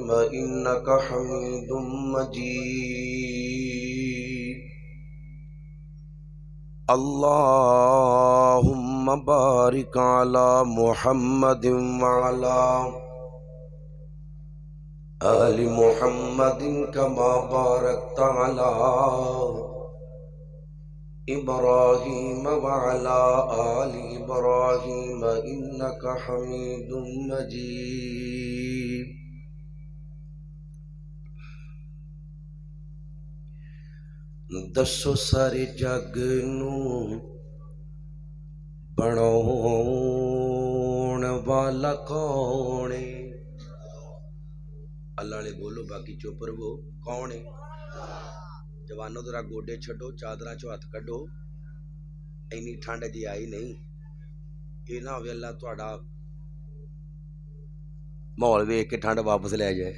إبراهيم إنك حميد مجيد اللهم بارك على محمد وعلى آل محمد كما باركت على إبراهيم وعلى آل إبراهيم إنك حميد مجيد دسو سارے جگ نو بناون والا کون ہے؟ اللہ نے بولو باقی چپ رہو، کون ہے؟ جوانوں ذرا گوڈے چھڈو، چادراں چوں ہاتھ کڈو، اینی ٹھنڈ جی آئی نہیں، یہ نہ ہوئے اللہ تہاڈا ماحول ویکھ کے ٹھنڈ واپس لے جائے۔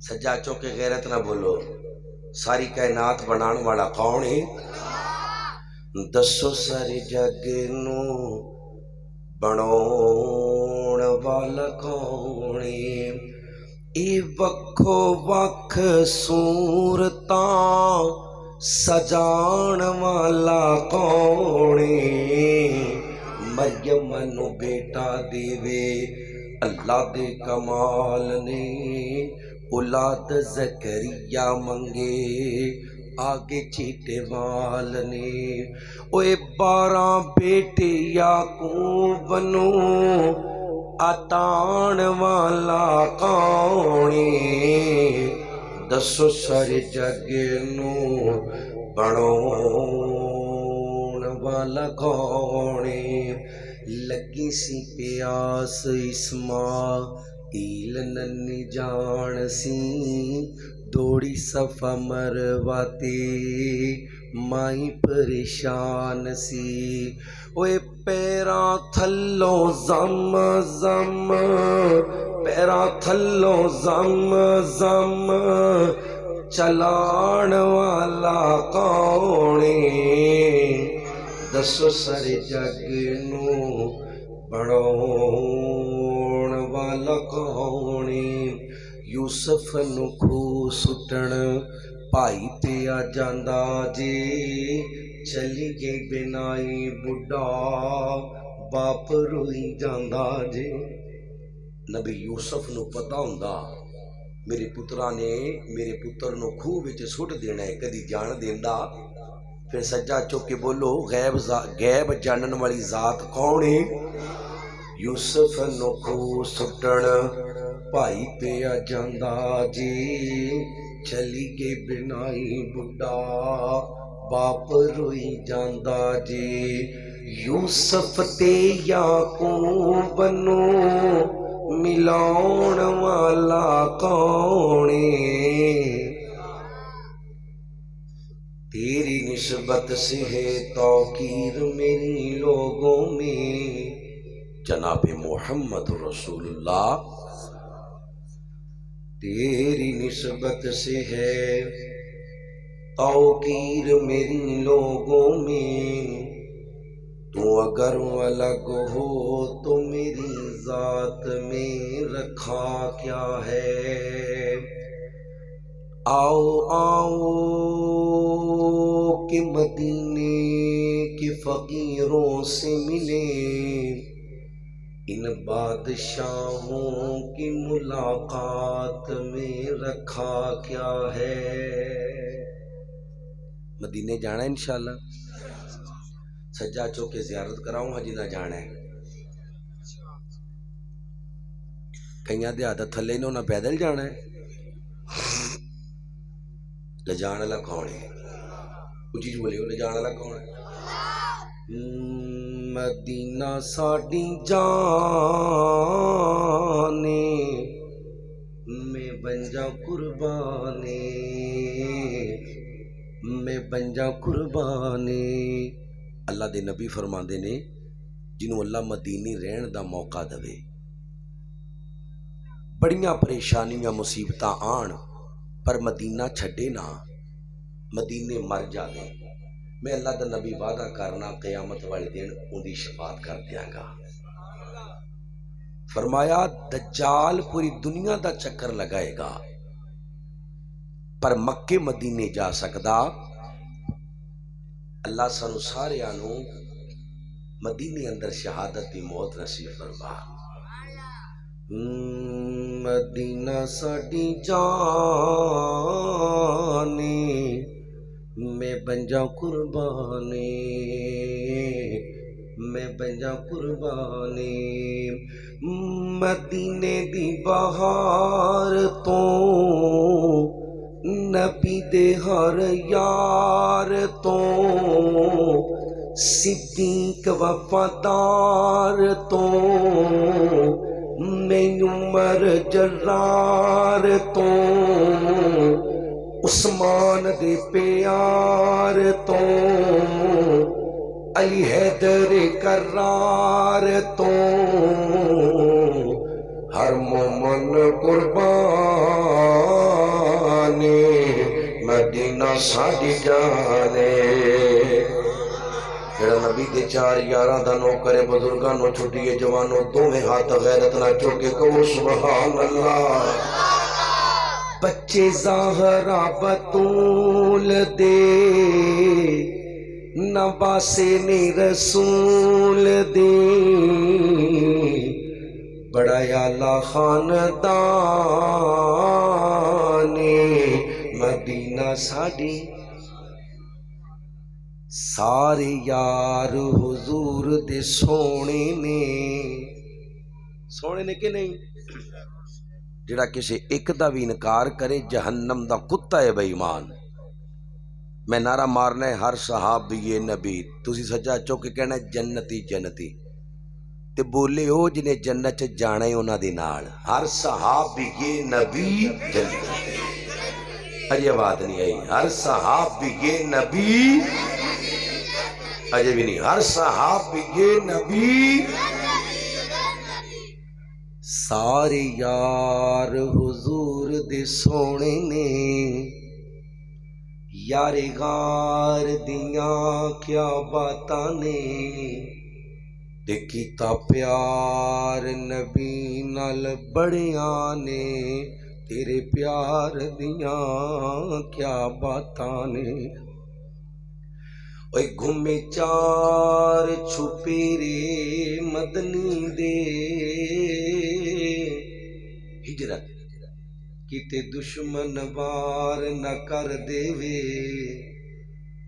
سجا چوک کے غیرت نہ بولو، ساری کائنات بنان والا کون ہے؟ دسو سارے جگ نو بناون والا کون ہے؟ اے وکھو وکھ صورتاں سجان والا کون ہے؟ مریم نو بیٹا دیوے اللہ دے کمال نے، اولاد زکریا منگے آگے چیٹے وال نے، اوے 12 بیٹے یعقوب نو عطان والا کون ہے؟ دسو سارے جگ نو بناون والا کون ہے؟ لگی سی پیاس اسماعیل ننی جان سی، دوڑی صفا مروا تے مائی پریشان سی، اوے پیراں تھلوں زم زم، پیراں تھلوں زم زم چلان والا کون ہے؟ دسو سارے جگ نو بناون والا کون ہے؟ یوسف نو کھو سٹن پائی پیا جاندا جے، چلی گئی بنائی بڈھا باپ روئی جاندا جے۔ نبی یوسف نو پتہ ہوندا میرے پترا نے میرے پتر نو کھوہ وچ سٹ دینا ہے، کدی جان دیندا؟ پھر سجا چوک کے بولو غیب جانن والی ذات کون ہے؟ یوسف نو کھوہ سٹن پائی پیا جاندا جی، چلی گئی بنائی بڈھا باپ روئی جاندا جی۔ یوسف تے یعقوب نو ملاون والا کون ہے؟ تیری نسبت سے ہے توقیر میری لوگوں میں، جناب محمد رسول اللہ۔ تیری نسبت سے ہے توقیر میری لوگوں میں، تو اگر الگ ہو تو میری ذات میں رکھا کیا ہے؟ آؤ آؤ کہ مدینے کے فقیروں سے ملیں، ان بادشاہوں کی ملاقات میں رکھا کیا ہے؟ مدینے جانا ہے انشاءاللہ، سجا چوک کے زیارت کراؤں ہاں جنہ جانا ہے۔ کئیاں دے عادت تھلے انہوں نے پیدل جانا ہے، لے جانا والا کون ہے؟ اچھی جو بولے ہو، لے جانا والا کون ہے؟ مدینہ ساڈی جانے میں بنجا قربانے، میں بنجا قربانے۔ اللہ دے نبی فرماندے نے جنہوں اللہ مدینی رہن دا موقع دے، بڑیاں پریشانیاں مصیبتاں آن پر مدینہ چھڈے نہ، مدینے مر جاوے، میں اللہ دا نبی وعدہ کرنا قیامت والے دن ان دی شفاعت کر دیاں گا۔ فرمایا دجال پوری دنیا دا چکر لگائے گا پر مکے مدینے جا سکدا۔ اللہ سانو سارے آنو مدینے اندر شہادت دی موت نصیب فرما۔ مدینہ ساڈی جانی میں بنجا قربانی، میں بنجا قربانی، مدینے دی بہار تو نبی دے ہر یار تو صدیق وفادار تو میں عمر جرار تو عثمان دے پیار تو علی حیدر کرار تو ہر مومن قربانے مدینہ ساڈی جانے۔ جڑا نبی دے چار یاراں دا نوکر بزرگاں نو چھٹیے جوانوں دوویں ہاتھ غیرت نہ چوکے کہو سبحان اللہ۔ بچے زہرا بطول دے نواسے نے رسول دے، بڑا اعلیٰ خاندان مدینہ ساڈی۔ سارے یار حضور دے سونے نے کہ نہیں؟ جڑا کسی ایک دا بھی انکار کرے جہنم دا کتا ہے بے ایمان۔ میں نعرہ مارنا ہے ہر صحابی نبی، تسی سجا چوکے کہنا ہے جنتی جنتی، تے بولے ہو جنہیں جنت جانا ہے انہاں دے نال، ہر صحابی نبی جنتی۔ اجے بات نہیں آئی، ہر صحابی نبی، اجے بھی نہیں، ہر صحابی نبی۔ سارے یار حضور دے سونے نے، یار غار دیاں کیا باتاں نے، دیکھیتا پیار نبی نال بڑیاں نے، تیرے پیار دیاں کیا باتاں نے۔ اوے گھومے چار چھپیرے مدنی دے، ہجرت کیتے دشمن وار نہ کر دے وے،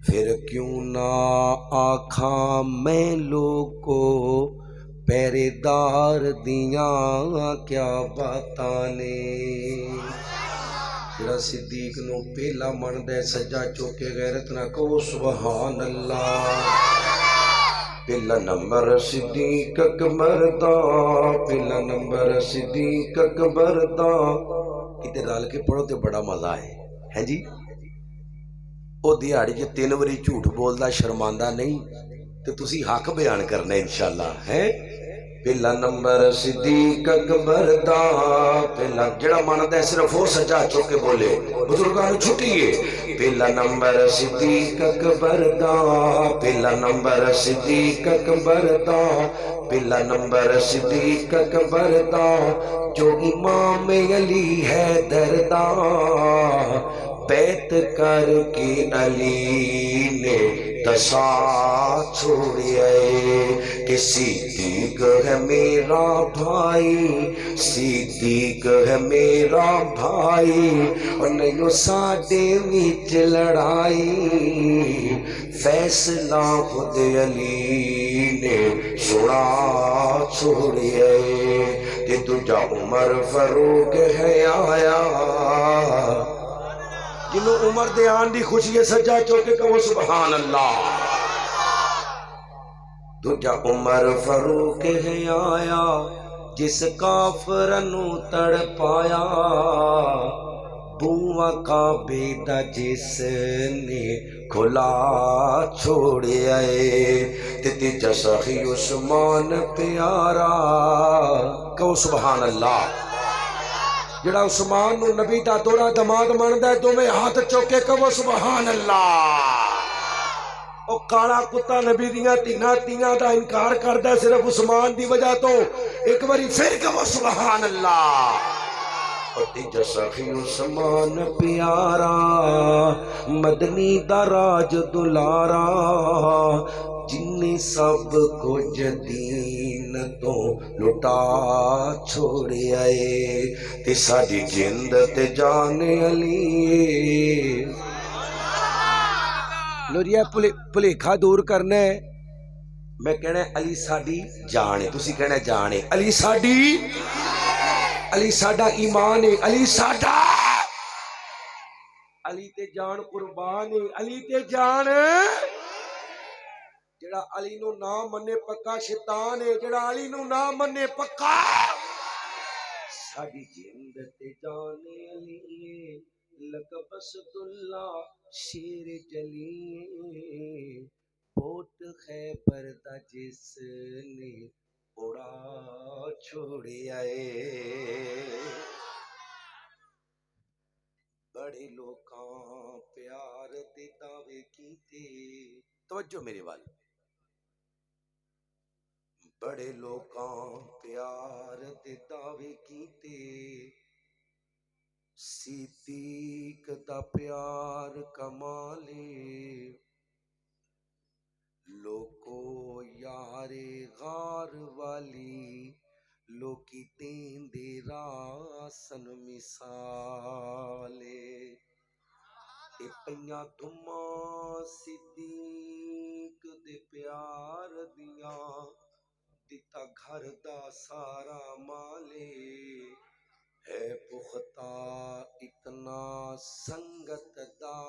پھر کیوں نہ آکھاں میں لوگو پہرے دار دیاں کیا باتاں نے۔ جڑا صدیق نو پہلا من دے سجا چوکے غیرت نہ کہو سبحان اللہ۔ پہلا نمبر صدیق اکبر دا، پہلا نمبر صدیق اکبر دا، کتے رال کے پڑھو تے بڑا مزہ ہے جی۔ او دیہاڑی جے 3 واری جھوٹ بولدا شرماندہ نہیں تے تسی حق بیان کرنا انشاءاللہ ہے۔ پہلا نمبر صدیق اکبر دا، پہلا جڑا ماندا ہے صرف وہ سجا چوکے بولے، بزرگاں نوں چھٹیے۔ پہلا نمبر صدیق اکبر دا، پہلا نمبر صدیق اکبر دا، پہلا نمبر صدیق اکبر دا، جو امام علی حیدر دا بیعت کر کے علی نے دسا چھوڑیا کہ صدیق ہے میرا بھائی، صدیق ہے میرا بھائی، اور نہیں ساڈے وچ لڑائی، فیصلہ خود علی نے سنا چھوڑیا کہ تجھا عمر فاروق ہے آیا، جنہوں عمر دے آن دی خوشی سجا چوکے کہو سبحان اللہ۔ تجھا عمر فاروق ہے آیا، جس کافرنو تڑ پایا، بوہ کعبے دا جس نے کھلا چھوڑے آئے، تیجا سخی عثمان پیارا، کہو سبحان اللہ۔ جڑا عثمان نو نبی دا دورہ دماد ماندا ہے، تمہیں ہاتھ چوکے کہو سبحان اللہ۔ او کالا کتا نبی دیاں تیاں دا انکار کردا ہے صرف عثمان دی وجہ تو. ایک باری پھر کہو سبحان اللہ. اور تیجا سخی عثمان پیارا مدنی دا راج دلارا جن سب کچھ دین تو لٹا چھوڑے آئے تے ساڈی جند تے جان علی. لو جی بھلیکھا دور کرنا ہے. میں کہنا ہے علی ساڈی جان ہے, تسی کہنا ہے جان ہے. علی ساڈی, علی ساڈا ایمان ہے, علی ساڈا, علی تے جان قربان ہے, علی تے جان. جڑا علی نو نہ منے پکا شیطان ہے, جڑا علی نو نہ منے پکا ساڈی جند تے جان علی. لقب اسداللہ شیر جلی پوٹ خیبر دا جس نے اڑا چھوڑے آئے. بڑے لوکاں پیار دے دعوے کیتے, توجہ میرے وال, بڑے لوکاں پیار دے دعوے کیتے صدیق دا پیار کمالے. لوکو یارے غار والی لوکی دین دے راسن مثالے. اے پئیاں دھماں صدیق دے پیار دیاں دتا گھر دا سارا مالے. ہے پختہ اتنا سنگت دا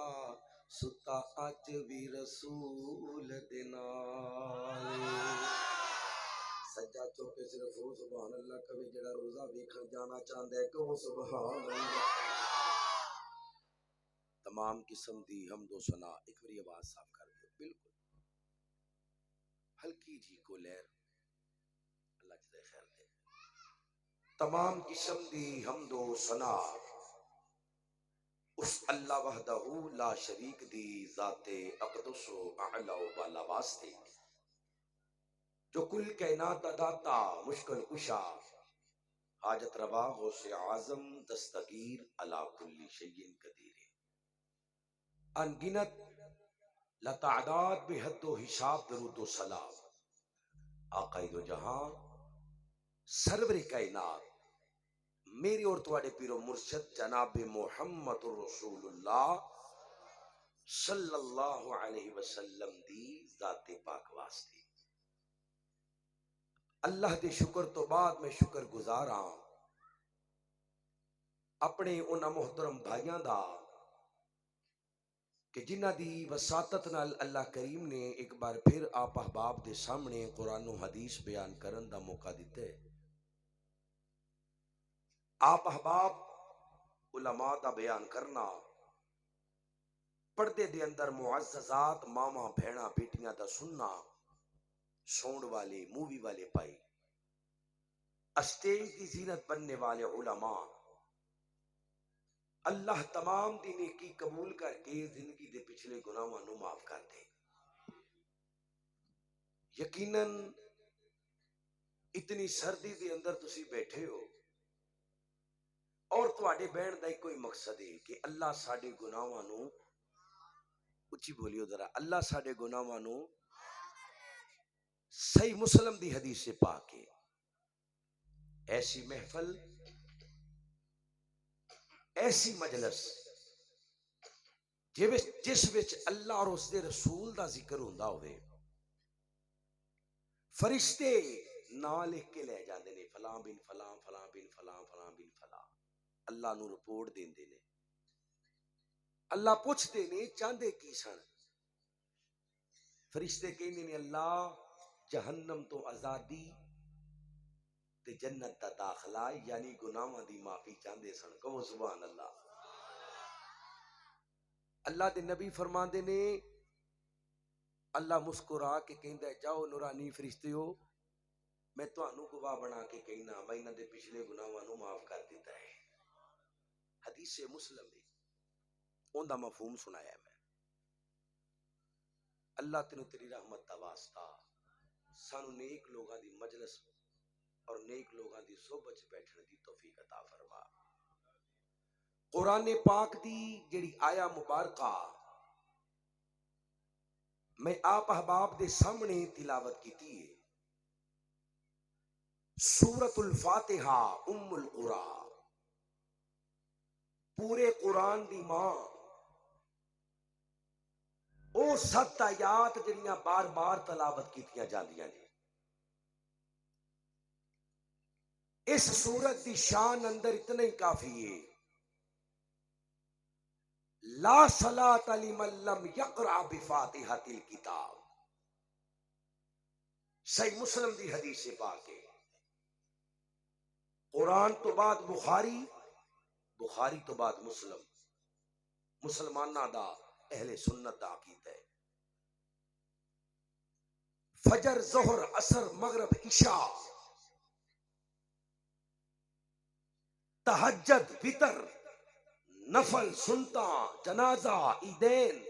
ستا اج بھی رسول دے نالے. سجا چوکے صرف ہو سبحان اللہ کبھی جڑا روزہ ویکھن جانا چاہندا ہے کہ سبحان اللہ. تمام قسم دی حمد و ثنا, ایک باری آواز صاف کر دو, بالکل ہلکی جی کو لہر, اللہ جزائے خیر دے. تمام قسم دی حمد و ثنا اس اللہ وحدہ لا شریک دی ذات اقدس و اعلی و بالا واسطے جو کل کائنات داتا مشکل کشا حاجت روا غوث اعظم دستگیر علی کل شیء قدیر. ان گنت لتعداد بے حد و حساب درود و سلام آقا دو جہاں سرور کائنات میری اور تواڈے پیر و مرشد جناب محمد رسول اللہ صلی اللہ علیہ وسلم دی ذات پاک واسطے. اللہ دے شکر تو بعد میں شکر گزار ہاں اپنے انہاں محترم بھائیاں دا کہ جنہ دی وساطت نال اللہ کریم نے ایک بار پھر آپ احباب دے سامنے قرآن و حدیث بیان کرن دا موقع دیتے. آپ احباب علماء دا بیان کرنا, پردے دے اندر معززات ماما بھیڑا بیٹیاں دا سننا, سونڈ والے مووی والے پائی, اسٹیج دی زینت بننے والے علماء, اللہ تمام دی نیکی قبول کر کے زندگی دے پچھلے گناہاں نو معاف کر دے. یقیناً اتنی سردی دے اندر تسی بیٹھے ہو اور تواڈے بہن دا ایک کوئی مقصد ہے کہ اللہ ساڈے گناہاں نو, اچھی بولیو ذرا, اللہ ساڈے گناہاں نو. صحیح مسلم دی حدیث سے پاک ہے ایسی محفل ایسی مجلس جس وچ اللہ اور اس دے رسول دا ذکر ہوندا ہوئے, فرشتے نام لکھ کے لے جاندے نے, فلاں بن فلاں, فلاں بن فلاں, فلاں بن فلاں. اللہ نو رپورٹ دیندے نے, اللہ پوچھتے نے چاہندے کی سن. فرشتے کہندے نے اللہ جہنم تو آزادی تے جنت دا داخلہ یعنی گناہاں دی معافی چاہندے سن. کہو سبحان اللہ. اللہ دے نبی فرماندے نے اللہ مسکرا کے کہندا ہے جاؤ نورانی فرشتیو میں تانوں گواہ بنا کے کہنا میں انہاں دے پچھلے گناہاں نو معاف کر دیتا ہے. حدیث مسلم ہے, اوندا مفہوم سنایا ہے میں. اللہ تینوں تیری رحمت دا واسطہ سانو نیک لوگاں دی مجلس اور نیک لوگاں دی صحبت وچ بیٹھن دی توفیق عطا فرما۔ قرآن پاک دی جڑی آیا مبارکہ میں آپ احباب دے سامنے تلاوت کیتی ہے، سورۃ الفاتحہ ام القرآن، پورے قرآن دی ماں، او 7 آیات جڑیاں بار بار تلاوت کیتیاں جاندیاں نے۔ اس سورت دی شان اندر اتنا ہی کافی ہے، لا صلاۃ لمن لم یقرأ بفاتحۃ الکتاب، صحیح مسلم دی حدیث پاک ہے۔ قرآن تو بعد بخاری، بخاری تو بعد مسلم، مسلمانہ دا اہل سنت دا عقیدہ ہے۔ فجر، ظہر، عصر، مغرب، عشاء، تہجد، وتر، نفل، سنتا، جنازہ، عیدین،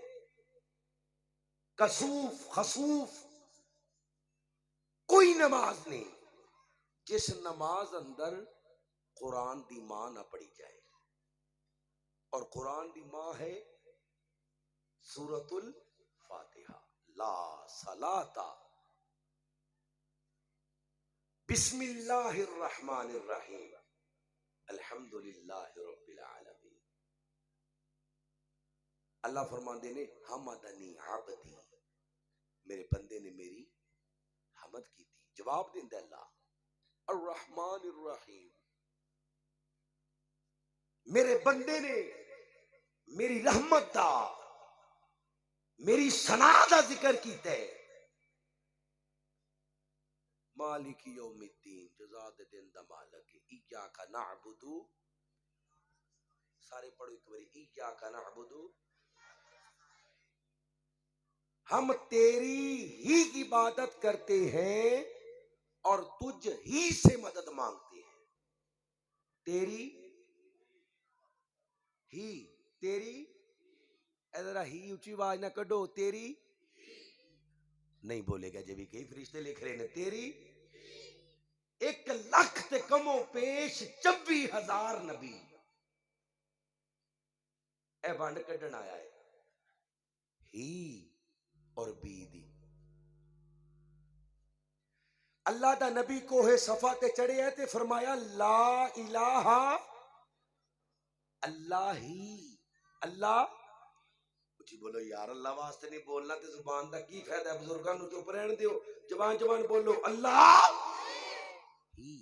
کسوف، خسوف، کوئی نماز نہیں جس نماز اندر قرآن دی ماں نہ پڑھی جائے، اور قرآن دی ماں ہے سورۃ الفاتحہ، لا صلاۃ بسم اللہ الرحمن الرحیم الحمد للہ رب العالمین۔ اللہ فرماندے نے حمدنی عبدی، میرے بندے نے میری حمد کی تھی۔ جواب دیندا اللہ الرحمن الرحیم، میرے بندے نے میری رحمت دا، میری ثنا دا ذکر کیتا ہے۔ مالک یوم الدین، جزا دے دن دا مالک ہے۔ ایاک نعبد، سارے پڑھو ایک باری، ایاک نعبد، ہم تیری ہی عبادت کرتے ہیں اور تجھ ہی سے مدد مانگتے ہیں۔ تیری ہی، تیری، ذرا ہی اونچی آواز نہ کڈو، تیری نہیں بولے گا، جب کئی فرشتے لکھ رہے ہیں تیری 1,00,000 تے کمو پیش 24,000 نبی اے بانڈ کڈن آیا ہے ہی اور بی دی۔ اللہ دا نبی کوہ صفا تے چڑھے ہے تے فرمایا لا الہ، اللہ ہی، اللہ اچھی بولو یار، اللہ واسطے نہیں بولنا تے زبان دا کی فائدہ ہے؟ بزرگاں نو چپ رہن دیو، جوان جوان بولو اللہ ہی۔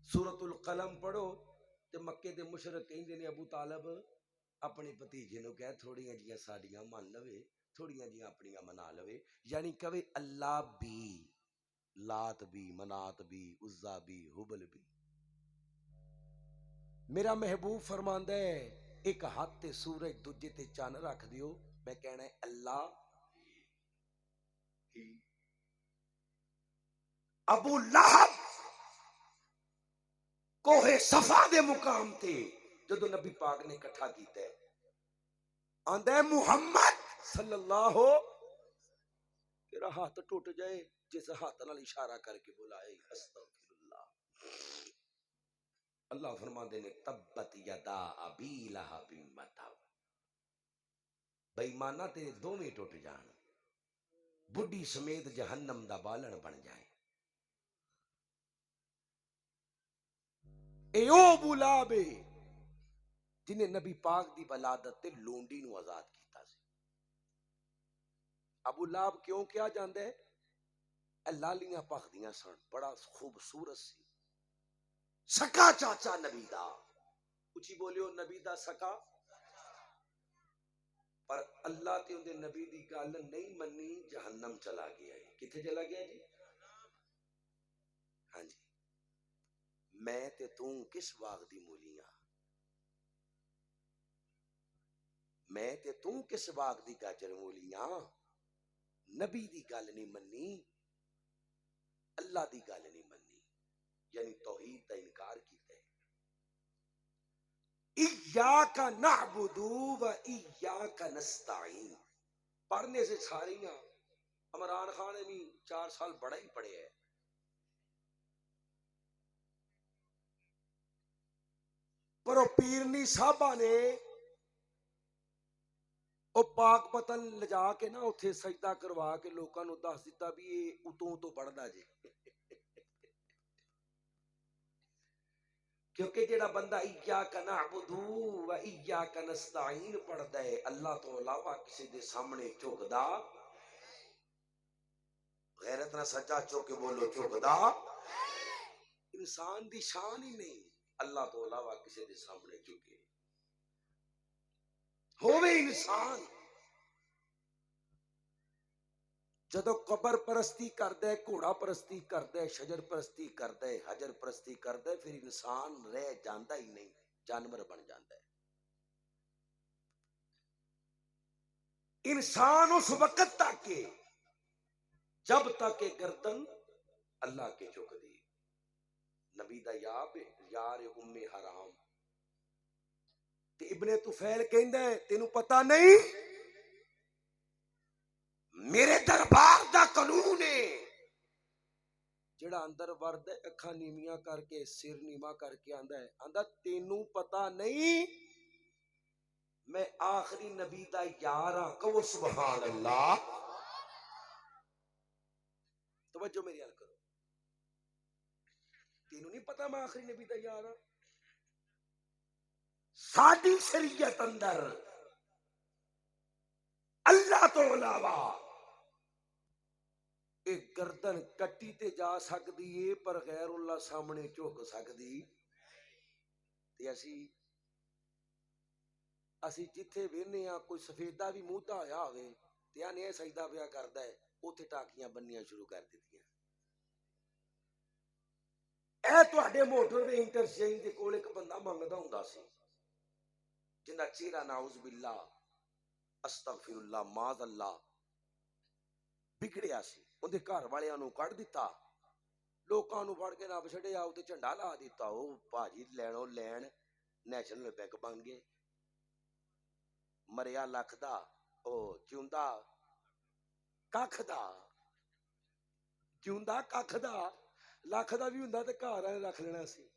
سورۃ القلم پڑھو تے مکے دے مشرک کہندے نے ابو طالب اپنے بھتیجے نو کہہ تھوڑیاں جیاں ساڈیاں من لوے، تھوڑیاں جیاں اپنیاں منا لوے، یعنی کہے اللہ بھی، لات بھی، منات بھی، عزا بھی، حبل بھی۔ میرا محبوب فرماندا ہے ایک ہاتھ تے سورج دوجے تے چن رکھ دیو، میں کہنا ہے اللہ ہی۔ ابو لہب کوہ صفا دے مقام تے جدو نبی پاک نے اکٹھا کیتا ہے، آندا ہے محمد صلی اللہ تیرا ہاتھ ٹوٹ جائے جس ہاتھ نال اشارہ کر کے بلائے استغفر اللہ۔ اللہ فرماندے نے تبت یدا ابی لہب وتب، بے ایمانہ تیرے دوویں ٹوٹ جان، بڈھی سمیت جہنم دا بالن بن جائے۔ اے او ابو لہب جنہیں نبی پاک دی ولادت تے لونڈی نو آزاد کیتا سی۔ ابو لہب کیوں کیا جاندا ہے؟ اے لالیاں پخدیاں سن، بڑا خوبصورت سی، سکا چاچا نبی دا، اچھی بولیو نبی دا سکا، پر اللہ تے اندے نبی دی گل نہیں منی، جہنم چلا گیا ہے۔ کتھے چلا گیا جی؟ ہاں جی، میں تے توں کس باغ دی مولیاں، میں تے توں کس باغ دی گاجر مولیاں، نبی دی گل نہیں منی، اللہ دی گل نہیں منی، یعنی توحید دا انکار کیتا ہے۔ ایاک نعبد و ایاک نستعین، پڑھنے سے ساری ہیں. عمران خان نے بھی 4 سال بڑا ہی پڑھے ہے. پر وہ پیرنی صاحبہ نے وہ پاک پتن لجا کے نا اتنے سجدہ کروا کے لوگوں کو دس دیتا بھی یہ اتوں تو پڑھتا جی. کیونکہ جڑا بندہ ایاک نعبد و ایاک نستعین پڑھتا ہے اللہ تو علاوہ کسی دے سامنے جھکدا غیرت نہ سچا چو کے بولو جھکدا انسان دی شان ہی نہیں اللہ تو علاوہ کسی دے سامنے جھکے ہووے انسان. جدو قبر پرستی کردا ہے گھوڑا پرستی کردا ہے شجر پرستی کردا ہے حجر پرستی کردا ہے پھر انسان رہ جاندا ہی نہیں جانور بن جاندا ہے. انسان اس وقت تک کہ جب تک کہ گردن اللہ کے جھک دی. نبی دا یار ام حرام تے ابن طفیل کہندا ہے تینوں پتہ نہیں میرے دربار دا قانون ہے جڑا اندر ورد ہے اکھاں نیویاں کر کے سر نیواں کر کے آندا تینوں پتہ نہیں میں آخری نبی دا یار ہاں. کہو سبحان اللہ. توجہ میری حال کرو. تینوں نہیں پتہ میں آخری نبی دا یار ہاں. ساڈی شریعت اندر اللہ تو علاوہ ایک گردن کٹی تے جا سکتی ہے پر غیر اللہ سامنے جھک سکتی. تے اسی جتھے وینے ہاں کوئی سفیدہ بھی منہ دھایا ہوئے تے آنے سجدہ پیا کردا ہے اوتھے ٹاکیاں بننیاں شروع کر دتیاں. اے تواڈے موٹر دے انٹرچینج دے کول ایک بندہ منگدا ہوندا سی جنہ چہرہ نعوذ باللہ استغفر اللہ معاذ اللہ بگڑیا سی. اندے گھر والیاں نو کڈ دتا لوکاں نو پھڑ کے نپ چھڈیا تے جھنڈا لا دیتا. او بھاجی لینو لین نیشنل بینک بن گئے. مریا لکھ دا او جیوندا ککھ دا جیوندا ککھ دا لکھ دا بھی ہوندا تے گھر والے رکھ لینا سی.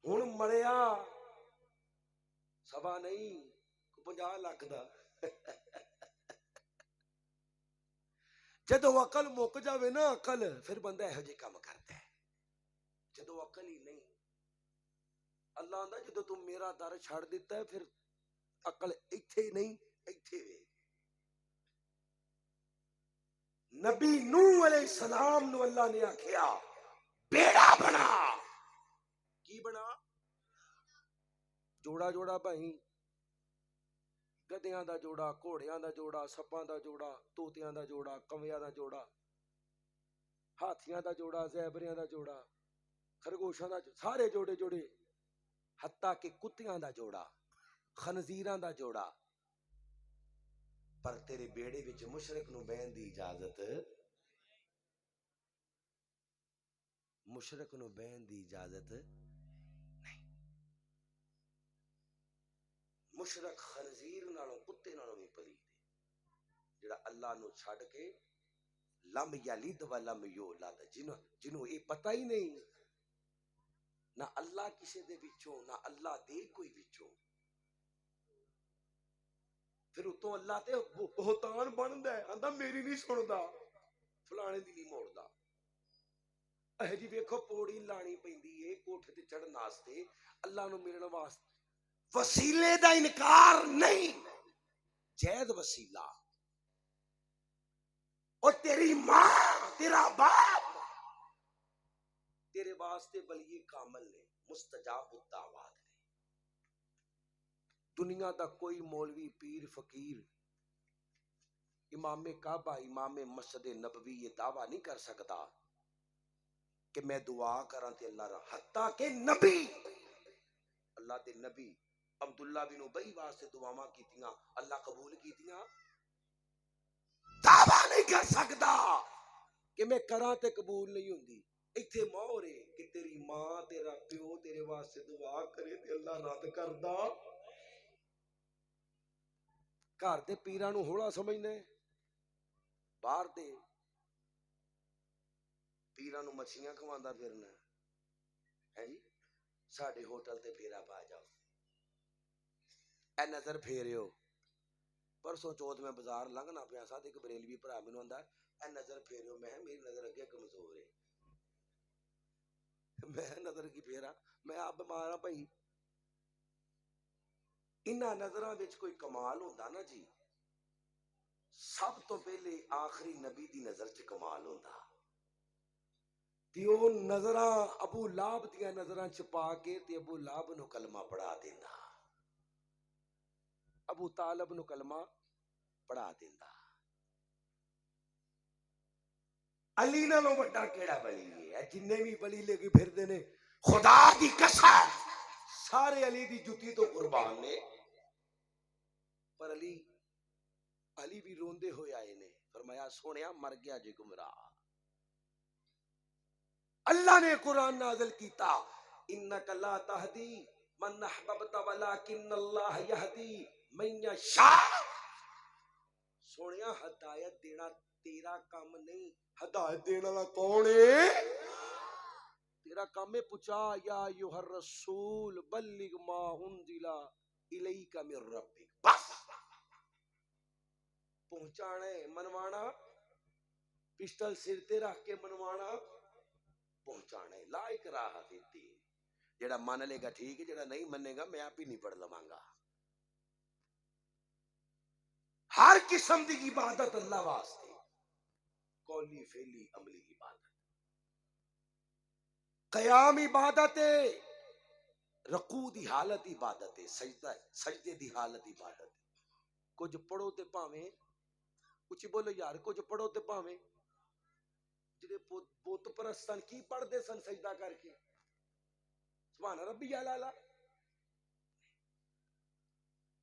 ہن مریا سوا نہیں 50 لاکھ دا. جدو عقل مک جاوے نا عقل پھر بندہ یہو جے کام کرتا ہے. جدو عقل ہی نہیں اللہ آندا جدو تم میرا در چھڑ دیتا ہے پھر عقل ایتھے ہی نہیں ایتھے وے. نبی نوح علیہ السلام نو اللہ نے آکھیا بیڑا بنا. کی بنا؟ جوڑا جوڑا بھائی گدیاں دا جوڑا گھوڑیاں دا جوڑا سپاں دا جوڑا توتیاں دا جوڑا کویاں دا جوڑا ہاتھیاں دا جوڑا زیبریاں دا جوڑا خرگوشاں دا سارے جوڑے جوڑے حتیٰ کہ کتیاں دا جوڑا خنزیراں دا جوڑا. پر تیرے بیڑے وچ مشرک نو بہن دی اجازت مشرک نو بہن دی اجازت نہیں. مشرک خنزیر نالوں کتے نالوں بھی پلید ہے جڑا اللہ نو چھڈ کے لم یلد ولم یولد جنوں یہ پتہ ہی نہیں نہ اللہ کسے دے وچوں نہ اللہ دے کوئی وچوں. پھر اتوں اللہ تے بہتان بندا ہے آندا میری نہیں سندا فلانے دی نہیں موڑدا. اے جی ویکھو پوڑی لانی پیندی ہے کوٹھے تے چڑھن واسطے اللہ نو ملن واسطے. وسیلے دا انکار نہیں جائز وسیلہ. اور تیری ماں تیرا باپ تیرے واسطے بلی کامل نے مستجاب الدعوات نے. دنیا دا کوئی مولوی پیر فقیر امام کعبہ امام مسجد نبوی یہ دعویٰ نہیں کر سکتا کہ میں دعا کراں تے اللہ را. حتیٰ کہ نبی اللہ دے نبی عبداللہ بن ابی واسطے دعاواں کیتیاں اللہ قبول کیتیاں. دعویٰ نہیں کر سکتا کہ میں کراں تے قبول نہیں ہوندی. ایتھے مہر ہے کہ تیری ماں تیرا پیو تیرے واسطے دعا کرے تے اللہ رد کردا. گھر دے پیراں نوں ہولا سمجھنے، باہر دے پیراں نوں مچھیاں کھواندا پھرنا ہے جی۔ ساڈے ہوٹل تے پھیرا پا جاؤ، اے نظر پھیریو۔ پرسوں چوتھ میں بازار لنگنا پیا سا تے ایک بریلوی بھرا مینوں آندا اے نظر پھیریو، میں میری نظر اگے کمزور ہے، میں نظر کی پھیرا، میں آپ بیمار ہاں بھائی۔ انہاں نظراں وچ کوئی کمال ہوندا نا جی، سب تو پہلے آخری نبی دی نظر چ کمال ہوندا تے او نظراں ابو لہب دیاں نظراں چ پا کے تے ابو لہب نو کلمہ پڑھا دیندا، ابو طالب نو کلمہ پڑھا دیندا۔ علی نالوں وڈا کیڑا ولی ہے؟ جننے بھی ولی لے کے پھردے نے خدا دی قسم سارے علی دی جُتی تو قربان نے، پر علی بھی روندے ہوئے آئے نے، فرمایا سونیا مر گیا جی گمراہ۔ اللہ نے قرآن نازل کیتا انک لا تہدی من احببت ولکن اللہ یہدی من یشاء، سونیا ہدایت دینا تیرا کام نہیں، ہدایت دینا والا کون ہے؟ تیرا کام ہے پوچھا یا ایھا الرسول بلغ ما انزل الیک من ربک، بس پہنچانا ہے، منوانا، پسٹل سر تے رکھ کے منوانا، پہنچانا ہے۔ لا اکراہ فی الدین، جڑا مان لے گا ٹھیک ہے، جڑا نہیں منے گا میں آپ ہی نہیں پڑھ لواں گا۔ ہر قسم دی عبادت اللہ واسطے، قولی فعلی عملی عبادت، قیام عبادت ہے، رکوع دی حالت عبادت ہے، سجدے دی حالت عبادت ہے۔ کچھ پڑھو تے پاویں اچھی بولو یار، کچھ پڑھو تے پاویں جڑے بت پرستان کی پڑھدے سن سجدہ کر کے سبحان ربی اعلیٰ۔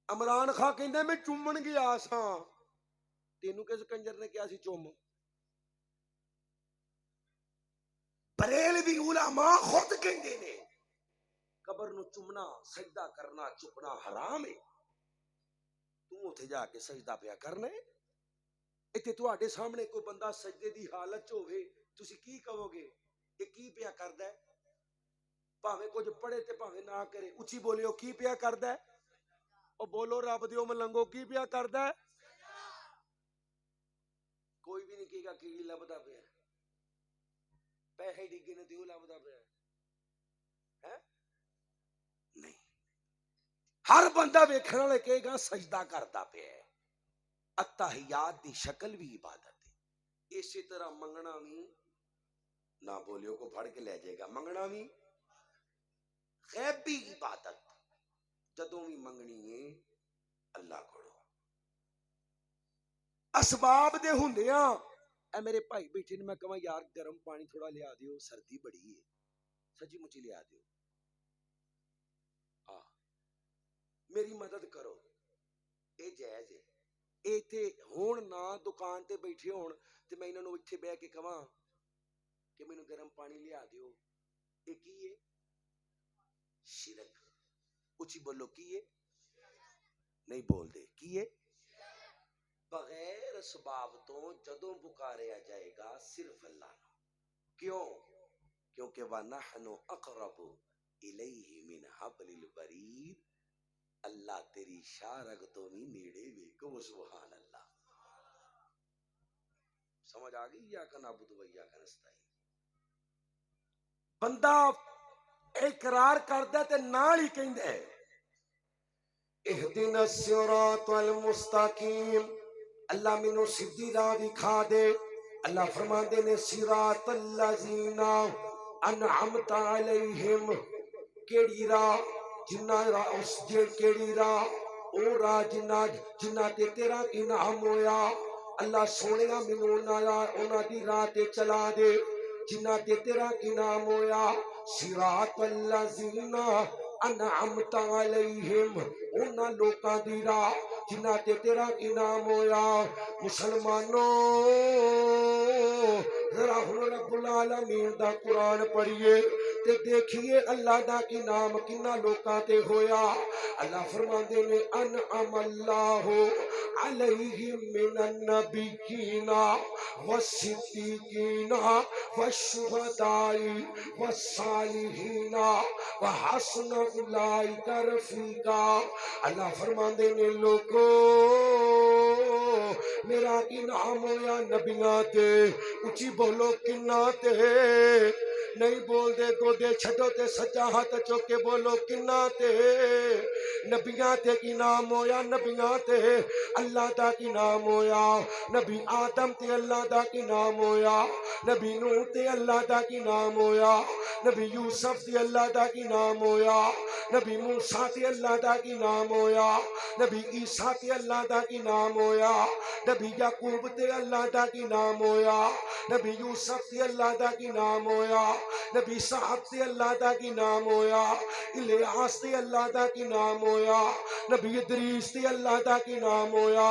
عمران خان کہندا میں چومن گیا ساں، تینوں کس کنجر نے کیا سی چوم؟ بریلوی علماء خود کہندے نے قبر نو چومنا، سجدہ کرنا، چکنا حرام ہے۔ تو اتھے جا کے سجدہ پیا کرنا ہے؟ ایتھے تواڈے سامنے کوئی بندہ سجدے دی حالت چ ہوے، تسی کی کہو گے یہ کی پیا کردا ہے؟ بھاویں کچھ پڑھے تے بھاویں نہ کرے، اچھی بولیو کی پیا کردا ہے؟ او بولو رب دیو ملنگو کی پیا کردا ہے؟ کوئی بھی نہیں کہے گا کیڑی لبدا پیا، پیسے ڈگے نے دیو لبدا پیا ہے؟ نہیں، ہر بندہ ویکھن والے کہے گا سجدہ کردا پیا ہے۔ اتحیات دی شکل بھی عبادت ہے، اسی طرح منگنا بھی، نہ بولیو کو پھڑ کے لے جائے گا، منگنا بھی غیبی عبادت، جدوں بھی منگنی ہے اللہ کو۔ اسباب دے ہوندیاں اے میرے بھائی بیٹھے نے، میں کہاں یار گرم پانی تھوڑا لیا دیو، سردی بڑی ہے، سچی مچی لیا دیو، میری مدد کرو، اے جائز ہے۔ ایتھے ہون نہ دکان تے بیٹھے ہون تے میں انہاں نوں ایتھے بیٹھ کے کہاں کہ مینوں گرم پانی لیا دیو، اے کی ہے؟ شرک۔ اچھی بولو کی ہے؟ نہیں بول دے کی ہے؟ بغیر اسباب تو جدوں پکاریا جائے گا صرف اللہ نو، کیوں؟ کیونکہ وَنَحْنُ أَقْرَبُ إِلَيْهِ مِنْ حَبْلِ الْوَرِيدِ، اللہ تیری شاہ رگ تو بھی نیڑے ویکو، سبحان اللہ۔ سمجھ آ گئی؟ یا کا نعبد و یا کا نستعین۔ بندہ اقرار کردا تے نال ہی کہندا ہے اہدنا الصراط المستقیم، اللہ مینوں سیدھی راہ دکھا دے۔ اللہ فرماندے نے صراط الذین انعمت علیہم، کیڑی راہ؟ جنہ راہ، اس کیڑی راہ؟ او راہ جنہ تے تیرا انعام ہویا۔ اللہ سونیا مینوں انہاں دی راہ تے چلا دے جنہ تے تیرا انعام ہویا۔ صراط الذین انعمت علیہم، انہاں لوکاں دی راہ جنہ تے تیرا انعام ہویا۔ مسلمانوں ذرا ہن رب العالمین دا قرآن پڑھیے، تے دیکھیے اللہ دا کی نام کنہ لوکاں تے ہویا. اللہ فرماندے نے انعم اللہ علیہم من النبیین والصدیقین والشہداء والصالحین وحسن اولئک رفیقا. اللہ فرماندے نے لوگو میرا کی نام ہویا نبیاں تے. اچھی بولو کنہ تے. نہیں بول دے دو دے چھڑو تے سجا ہاتھ چوکے بولو کنہ تے. نبیاں تے کی نام ہویا نبیاں تے اللہ دا کی نام ہویا. نبی آدم تے اللہ دا کی نام ہویا. نبی نوح تے اللہ دا کی نام ہویا. نبی یوسف تے اللہ دا کی نام ہویا. نبی موسیٰ تے اللہ دا کی نام ہویا. نبی عیسیٰ تے اللہ دا کی نام ہویا. نبی یعقوب تے اللہ دا کی نام ہویا. نبی یوسف تے اللہ دا کی نام ہویا. نبی صاحب تے اللہ دا کی نام ہویا. الیاس تے اللہ دا کی نام ہویا. نبی ادریس تے اللہ دا کی نام ہویا.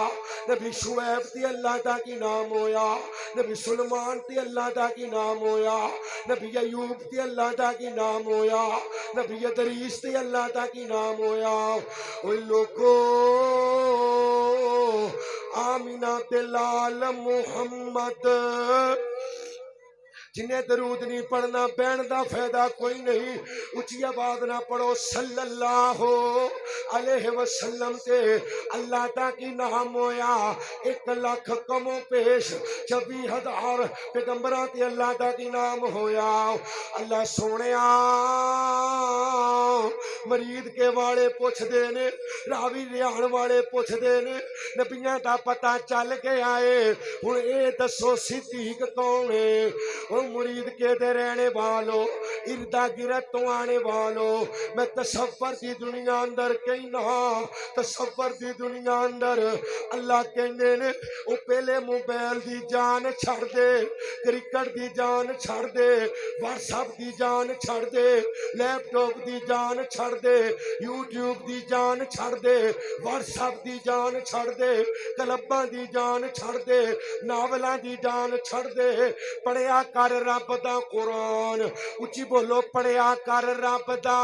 نبی شعیب تے اللہ دا کی نام ہویا. نبی سلیمان تے اللہ دا کی نام ہویا. نبی ایوب تے اللہ دا کی نام ہویا. نبی ادریس تے اللہ دا کی نام ہویا. اوہ لوگو آمینہ بلال محمد جنہیں درود نہیں پڑھنا بین دا فائدہ کوئی نہیں. اچھی آواز نہ پڑھو صلی اللہ علیہ وسلم تے اللہ دا کی نام ہویا 1,00,000 کموں پیش 26,000 پیغمبران تے اللہ دا کی نام ہویا. اللہ سونیا مرید کے والے پوچھ دینے راوی ریان والے پوچھ دینے نبیاں دا پتہ چل کے آئے. ہن اے دسو صدیق کون ہے؟ مرید کے دے رہنے والو اردہ گرد تو آنے والو. میں تصور دی دنیا اندر کہنا تصور دی دنیا اندر اللہ کہنے نے او پہلے موبائل دی جان چھڑ دے کرکٹ دی جان چھڑ دے واٹس ایپ دی جان چھڑ دے لیپ ٹاپ دی جان چھڑ دے یوٹیوب دی جان چھڑ دے واٹس ایپ دی جان چھڑ دے کلباں دی جان چھڑ دے ناولاں دی جان چھڑ دے. پڑھیا کر رب دا قرآن. اچھی بولو پڑھیا کر رب دا.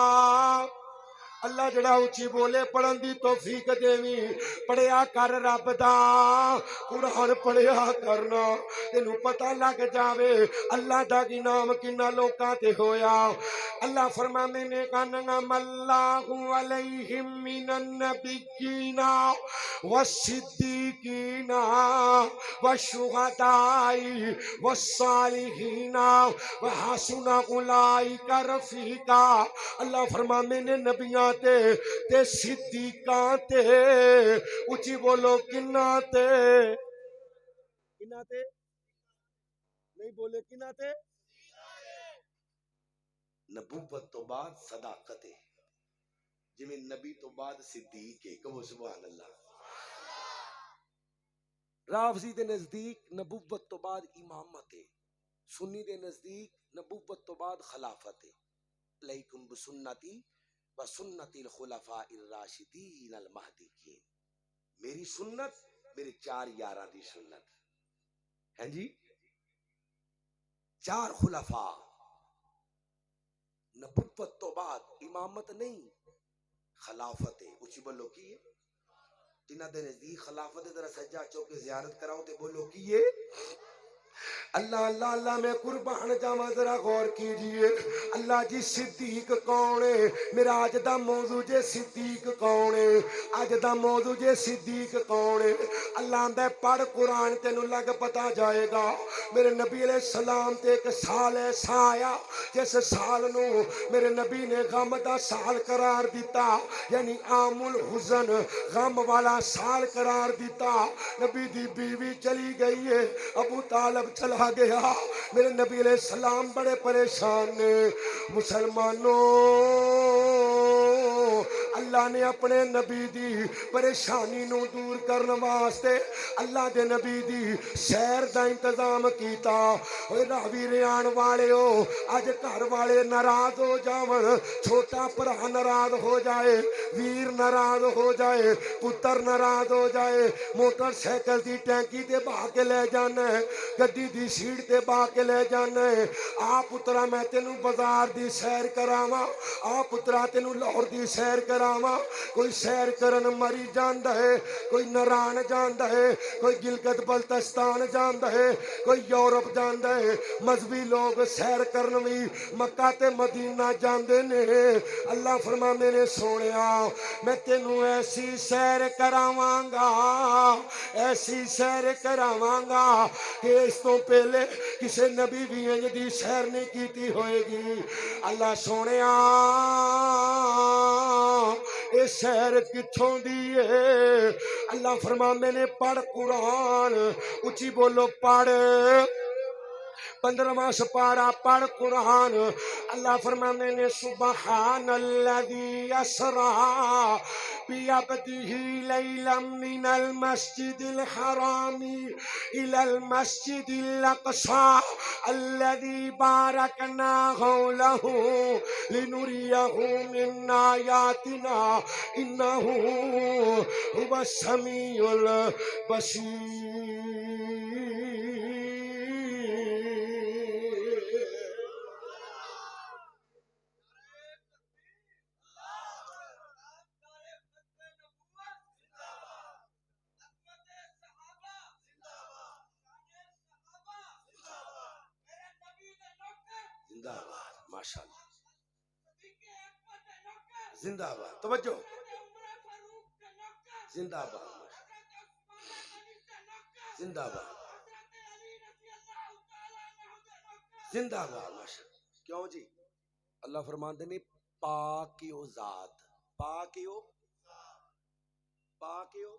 اللہ جڑا اچھی بولے پڑھن دی توفیق دیویں. پڑھیا کر رب دا قرآن پڑھیا کرنا تینوں پتہ لگ جاوے اللہ دا کی نام کنہ لوکاں تے ہویا. اللہ فرمانے نے انعم اللہ علیہم من النبیین والصدیقین والشہداء والصالحین وحسن اولئک رفیقا. اللہ فرمانے نے نبیاں تے صدیقاں تے. اچھی بولو کنہ تے نہیں بولے کنہ تے. نبوت تو بعد صداقت ہے جویں نبی تو بعد صدیق ہے. کہو سبحان اللہ. رافضی دے نزدیک نبوت تو بعد امامت ہے. سنی دے نزدیک نبوت تو بعد خلافت ہے. علیکم بسنتی وسنت الخلفاء الراشدین المہدیین. میری سنت میرے 4 یاراں دی سنت ہے جی. 4 خلفاء. نبوت تو بعد امامت نہیں خلافت ہے. اچھی بولو کی ہے جنہ دے نزدیک خلافت ہے ذرا سجا چوکے زیارت کراؤ تے بولو کی ہے. اللہ اللہ اللہ میں قربان جاواں ذرا غور کیجئے. اللہ جی صدیق کون ہے؟ میرا آج دا موضوع جے صدیق کون ہے. آج دا موضوع جے صدیق کون ہے. اللہ آندہ پڑھ قرآن تینوں لگ پتا جائے گا. میرے نبی علیہ السلام تے ایک سال ایسا آیا جس سال نو میرے نبی نے غم دا سال قرار دیتا یعنی عام الحزن غم والا سال قرار دیتا. نبی دی بیوی چلی گئی ہے ابو طالب چلا گیا. میرے نبی علیہ السلام بڑے پریشان نے. مسلمانوں اللہ نے اپنے نبی دی پریشانی نو دور کرن واسطے اللہ دے نبی دی سیر دا انتظام کیتا اوے راوی ریان والے ہو اج گھر والے ناراض ہو جاون چھوٹا بھرا ناراض ہو جائے ویر ناراض ہو جائے پتر ناراض ہو جائے موٹر سائیکل دی ٹینکی تے بہا کے لے جانا ہے گڈی دی سیٹ تے بہا کے لے جانا ہے آ پترا میں تینوں بازار دی سیر کراواں آ پترا تینوں لاہور دی سیر کراواں کوئی سیر کرن مری جاندا ہے کوئی نران جاندا ہے کوئی گلگت بلتستان جاندا ہے کوئی یورپ جاندا ہے مذہبی لوگ سیر کرن وی مکہ تے مدینہ جاندے نے اللہ فرماندے نے سونیا میں تینوں ایسی سیر کراواں گا ایسی سیر کراواں گا کہ اس تو پہلے کسے نبی بھی انج دی سیر نہیں کیتی ہوئے گی اللہ سونیا اے سیر کتھوں دی ہے اللہ فرماندے نے پڑھ قرآن اچھی بولو پڑھ 15واں سپارہ پڑھ قرآن اللہ فرماندے نے سبحان الذی اسرا بعبده لیلا من المسجد الحرام الى المسجد الاقصى الذي باركنا حوله لنريه من آیاتنا انه هو السمیع البصیر زندہ باد ماشاءاللہ زندہ باد توجہ زندہ باد زندہ باد زندہ باد ماشاءاللہ کیوں جی اللہ فرماندے نے پاکیو ذات پاکیو پاکیو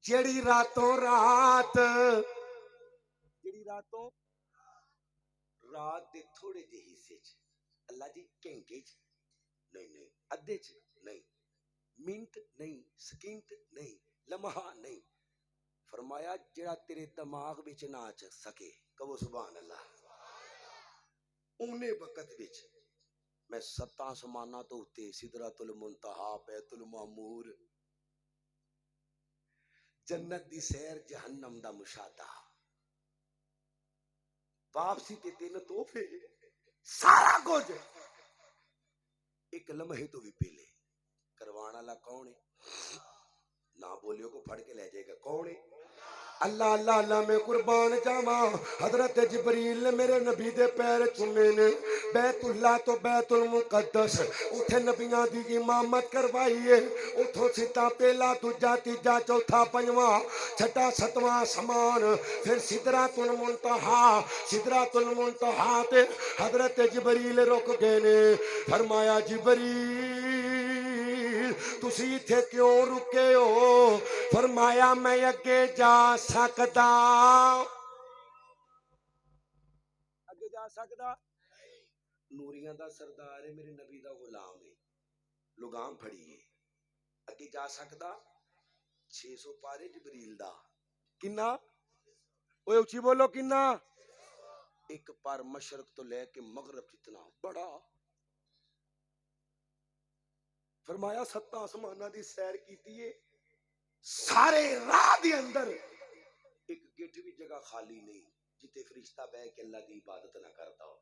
جڑی راتوں رات رات دے تھوڑے جے حصے چ اللہ جی گھنٹے چ نہیں ادھے چ نہیں منٹ نہیں سکنٹ نہیں لمحہ نہیں فرمایا جڑا تیرے دماغ وچ نہ آ سکے کہو سبحان اللہ اونے وقت وچ میں 7 آسماناں تو اتے سدرۃ المنتہا بیت المعمور جنت دی سیر جہنم دا مشاہدہ واپسی تے 3 تحفے سارا کچھ ایک لمحے تو بھی پہلے کروان والا کون ہے نہ بولیو کو پھڑ کے لے جائے گا کون ہے اللہ اللہ اللہ میں قربان جاواں حضرت جبریل نے میرے نبی دے پیر چومے نے بیت اللہ تو بیت المقدس اتھے نبیاں دی امامت کروائی ہے اتھوں ستا پہلا دوجا تیجا چوتھا پنجواں چھٹا ستواں آسمان پھر سدرۃ المنتہا تے حضرت جبریل رک گئے نے فرمایا جبریل تسی تھے کیوں رکے ہو فرمایا میں اگے جا سکدا نوریاں دا سردار ہے میرے نبی دا غلام ہے لگام پھڑی ہے اگے جا سکدا 600 پارے جبریل دا کنا اوے اچھی بولو کنا ایک پار مشرق تو لے کے مغرب جتنا بڑا فرمایا 7 آسماناں دی سیر کیتی ہے سارے راہ دے اندر ایک گٹھ بھی جگہ خالی نہیں جتے فرشتہ بہ کے اللہ دی عبادت نہ کرتا ہو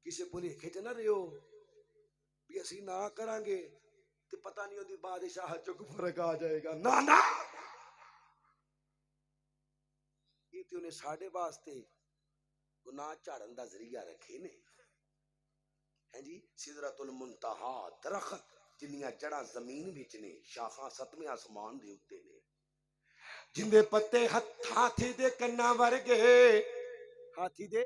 کسے بولے کھچ نہ رہے ہو بھی اسی نہ کریں گے تو پتہ نہیں ہوتی بادشاہ چک فرق آ جائے گا نہ یہ تو انہیں ساڑھے واسطے گناہ چاڑن دا ذریعہ رکھے نے ہیں جی سدرۃ المنتہا درخت جنیاں جڑاں زمین وچ نے شاخاں 7ویں آسمان دے اوتے نے جن دے پتے ہاتھی دے کنا ورگے ہاتھی دے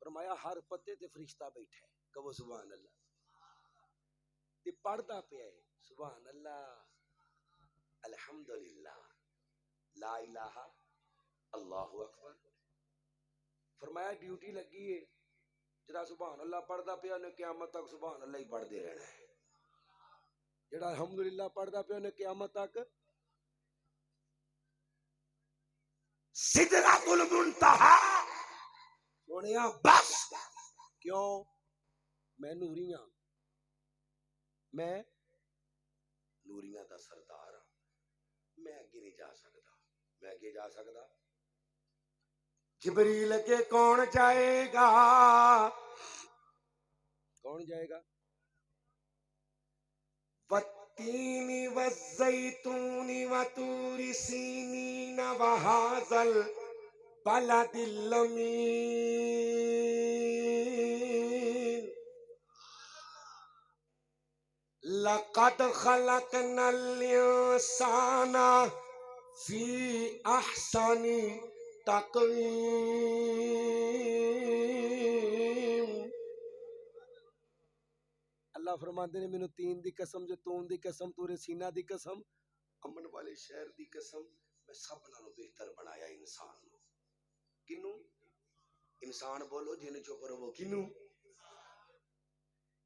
فرمایا ہر پتے تے فرشتہ بیٹھا ہے کہو سبحان اللہ تے پڑھدا پیا ہے سبحان اللہ الحمدللہ لا الہ اللہ اکبر فرمایا ڈیوٹی لگی ہے جڑا سبحان اللہ پڑھدا پیا انہیں قیامت تک سبحان اللہ ہی پڑھدے رہنا ہے، جڑا الحمدللہ پڑھدا پیا انہیں قیامت تک سدرۃ المنتہا سونیا بس کیوں میں نوری ہاں، میں نوریاں دا سردار ہاں، میں اگے نہیں جا سکتا، میں اگے جا سکتا جبریل کے کون جائے گا؟ کون جائے گا؟ والتین والزیتون وطور سینین وہذا البلد الامین لقد خلقنا الانسان فی احسن تقویم۔ اللہ فرماندے نے مینوں تین دی قسم، جو تون دی قسم، تورے سینہ دی قسم، امن والے شہر دی قسم، میں سب نالوں بہتر بنایا انسان نو۔ کنوں؟ انسان بولو جن چپ رہو، کنوں؟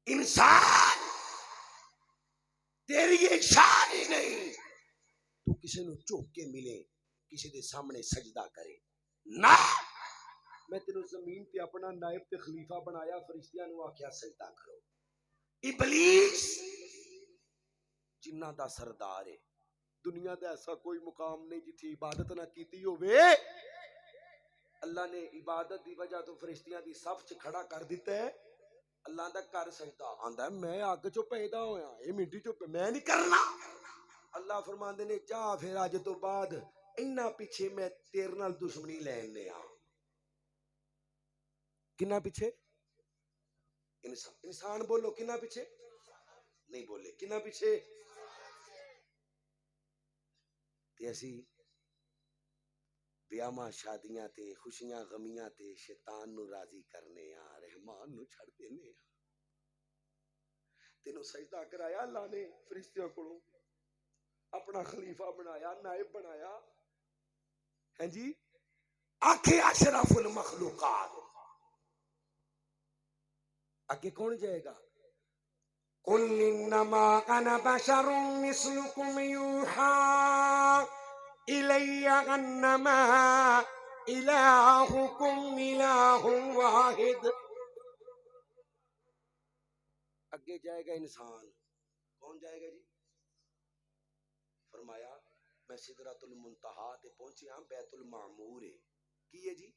انسان تیری یہ شان ہی نہیں تو کسی نو چوک کے ملے، کسی دے سامنے سجدہ کرے نہ، میں تینوں زمین تے اپنا نائب تے خلیفہ بنایا، فرشتیاں نو آکھیا سجدہ کرو۔ ابلیس جنہ دا سردار ہے، دنیا دا ایسا کوئی مقام نہیں جتھی عبادت نہ کیتی ہوئے، اللہ نے عبادت دی وجہ تو فرشتیاں دی صف چ کھڑا کر دیتا ہے، اللہ دا کر سجدہ، آندا ہے میں اگ چوں پیدا ہویا، اے مٹی چوں میں نہیں کرنا، اللہ فرماندے نے جا پھر اج تو بعد اینا پیچھے میں تیرے نال دشمنی لین دے آ۔ کنا پیچھے؟ انسان بولو کنا پیچھے؟ نہیں بولے کنا پیچھے؟ تے اسی بیاواں شادیاں تے خوشیاں غمیاں تے شیطان نو راضی کرنے آ، رحمان نو چھڑ دینے آ۔ تینوں سجدہ کرایا اللہ نے فرشتیاں کولوں، اپنا خلیفہ بنایا، نائب بنایا، ہیں جی آکھے اشرف المخلوقات، آگے کون جائے گا؟ قل انما انا بشر مثلكم يوحى الي انما الهكم اله واحد۔ اگے جائے گا انسان، کون جائے گا جی؟ فرمایا میں سدرۃ المنتہا تے پہنچیا، بیت المعمور ہے، کی ہے جی؟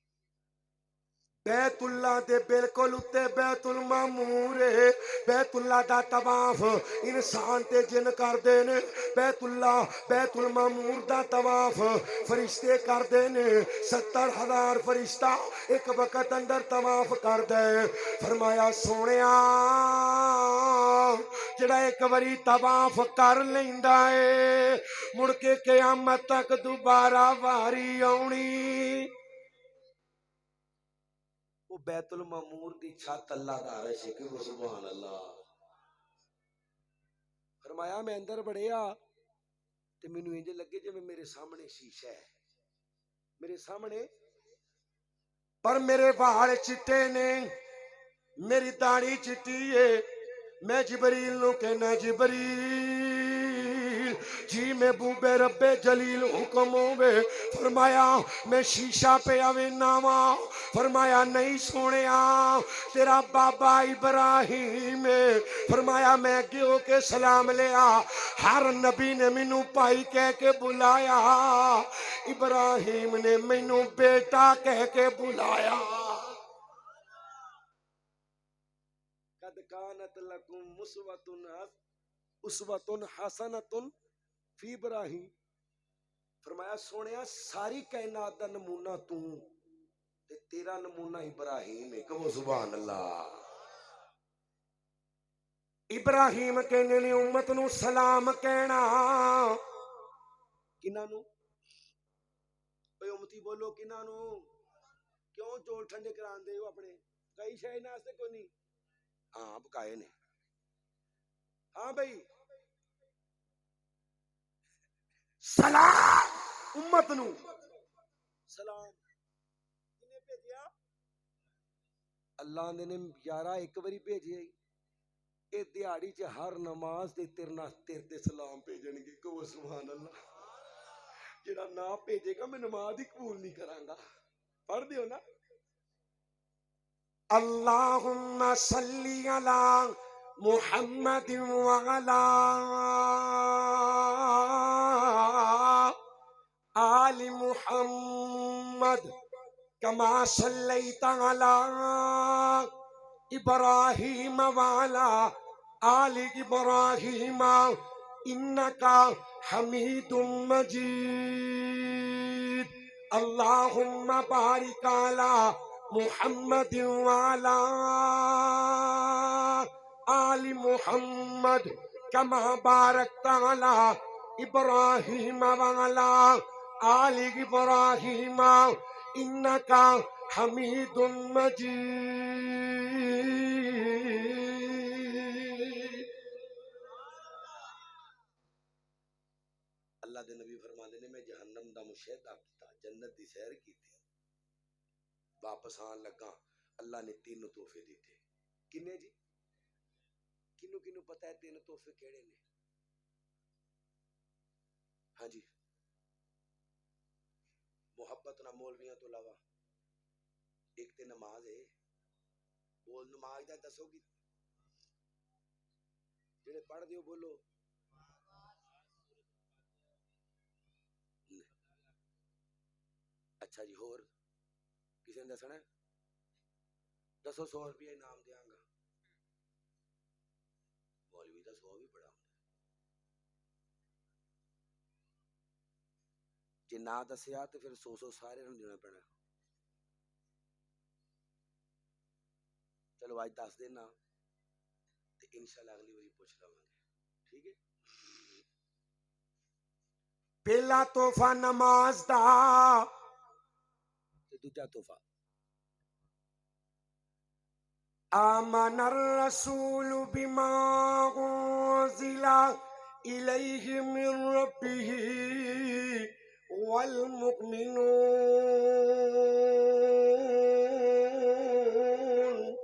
بیت اللہ دے بالکل اتے بیت المعمور ہے، بیت اللہ دا طواف انسان تے جن کر دے نے، بیت اللہ بیت المعمور دا طواف فرشتے کر دے نے، 70,000 فرشتہ ایک وقت اندر طواف کر دے۔ فرمایا سونیا جڑا ایک واری طواف کر لیندا ہے مڑ کے قیامت تک دوبارہ واری آونی۔ وہ بیت المعمور دی چھت اللہ دا عرش ہے، کہ سبحان اللہ۔ فرمایا میں اندر بڑھیا تے مینوں انج لگے جے میرے سامنے شیشہ ہے، میرے سامنے، پر میرے وال چٹے نے، میری داڑھی چٹی ہے، میں جبریل نو کہنا جبریل جی میں بوبے رب جلیل حکم ہوئے، فرمایا میں شیشہ پہ آوینا وا، فرمایا نہیں سونیا تیرا بابا ابراہیم ہے، فرمایا میں گیو کے سلام لیا، ہر نبی نے مینوں پائی کہہ کے بلایا، ابراہیم نے مینوں بیٹا کہہ کے بلایا۔ قد کانت لکم اسوۃ حسنۃ فی ابراہیم، فرمایا سونیا ساری کائنات دا نمونہ تو تے تیرا نمونہ ابراہیم ہے، کہو سبحان اللہ۔ ابراہیم کہنے نے امت نو سلام کہنا، کنہ نو؟ اے امتی بولو کنہ نو؟ کیوں چول ٹھنڈے کران دے ہو اپنے؟ کئی شے ناستے کوئی نہیں؟ ہاں پکائے نے، ہاں بھائی سلام امت نو، سلام کنے بھیجیا؟ اللہ نے یارا ایک باری بھیجے اے دیہڑی چ ہر نماز تے تیرے تے سلام بھیجن گے کہ سبحان اللہ جڑا نہ بھیجے گا میں نماز ہی قبول نہیں کراں گا پڑھ دیو نا اللہم صلی علی محمد وعلی آل محمد کما صلیت علی ابراہیم وعلی آل ابراہیم انکا حمید مجید اللہم بارک علی محمد وعلی آل محمد کما بارکت علی ابراہیم وعلی آل ابراہیم انکا حمید مجید۔ اللہ دے نبی فرماندے نے میں جہنم دا مشاہدہ کیتا جنت دی سیر کیتی واپس آن لگا اللہ نے تین تحفے دیتے کنے جی کنو کنو پتہ ہے تین تحفے کیڑے نے ہاں جی محبت نہ مولویاں تو علاوہ ایک تے نماز ہے بول نماز دا دسو گی جڑے پڑھ دیو بولو اچھا جی ہور کسی نے دسنا ہے دسو 100 روپیہ انعام دیاں گا مولوی دا 100 بھی بڑا جے نہ دسیا تو پھر 100 سارے نوں دینا پینا چلو آج دس دینا تے انشاءاللہ اگلی باری پوچھ لواں گے ٹھیک ہے پہلا تحفہ نماز دا تے دوجا تحفہ آمن الرسول بما انزل الیہ من ربہ والمؤمنون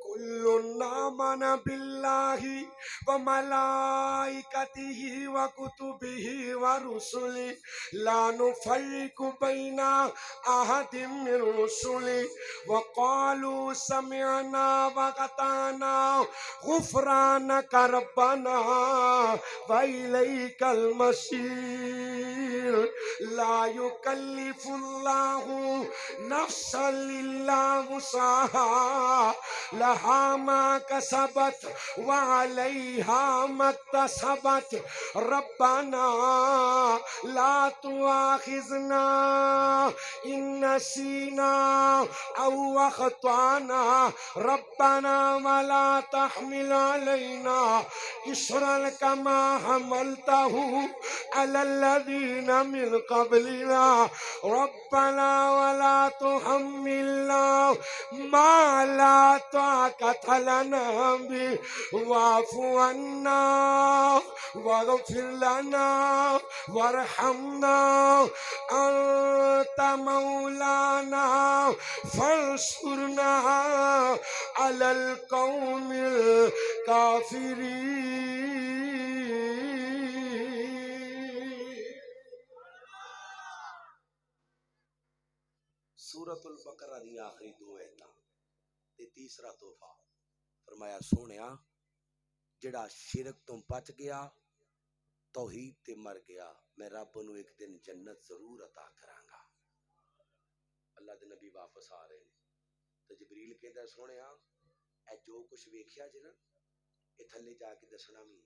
كل آمن بالله وملائكته وكتبه ورسله لا نفرق بين أحد من رسله وقالوا سمعنا وأطعنا غفرانك ربنا وإليك المصير لا يكلف الله نفسا إلا وسعها لها ما كسبت وعليها ما اكتسبت ربنا لا تؤاخذنا إن نسينا أو أخطأنا ربنا ولا تحمل علينا إصرا كما حملته على الذين من قبلنا ربنا ولا تحملنا ما لا طاقة لنا به واعف عنا واغفر لنا وارحمنا أنت مولانا فانصرنا على القوم الكافرين۔ سورۃ البقرہ دی آخری 2 آیتاں تے تیسرا تحفہ فرمایا سونیا جڑا شرک تو بچ گیا توحید تے مر گیا میں رب نو ایک دن جنت ضرور عطا کراں گا۔ اللہ دے نبی واپس آ رہے ہیں تو جبریل کہندا سونیا اے جو کچھ ویکھیا جے نا اے تھلے جا کے دسنا بھی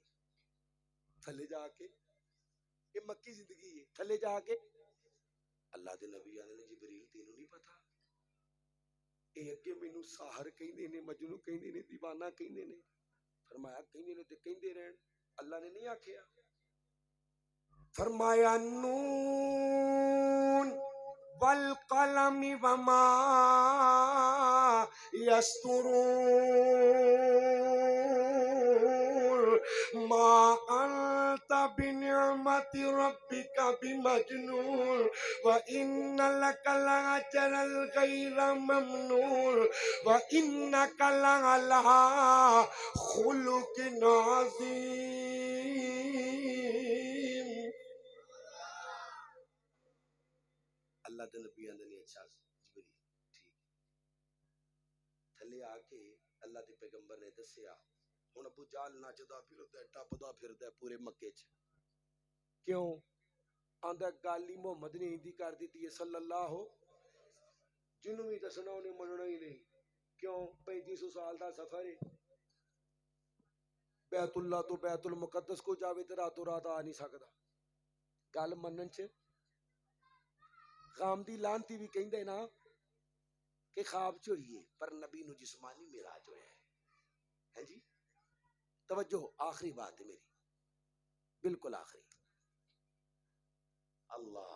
تھلے جا کے اے مکی زندگی ہے تھلے جا کے اللہ دے نبی آدھے نے جبریل تینوں نہیں پتا اے اگے مینوں ساحر کہندے نے مجنوں کہندے نے دیوانہ کہندے نے فرمایا کہندے نے تے کہندے رہن اللہ نے نہیں آکھیا فرمایا نون والقلم وما يسطرون ما أنت بنعمة ربك بمجنون وإن لك لأجرا غير ممنون وإنك لعلى خلق عظيم. اللہ دے نبی آندے نے اچھا جبریل ٹھیک تھلے آ کے اللہ دے پیغمبر نے دسیا ہن ابو جال نچدا پھردا ٹپدا پھردا پورے مکے چ کیوں آندا گل ہی محمد نے ہندی کر دیتی ہے صلی اللہ جنوں بھی دسنا انہیں مننا ہی نہیں کیوں 3500 سال دا سفر ہے بیت اللہ تو بیت المقدس کو جاوے تے راتوں رات آ نہیں سکدا گل منن چ غامدی لانتی بھی کہندے نا کہ خواب چ ہوئی ہے پر نبی نو جسمانی معراج ہویا ہے جی توجہ آخری بات ہے میری بالکل آخری اللہ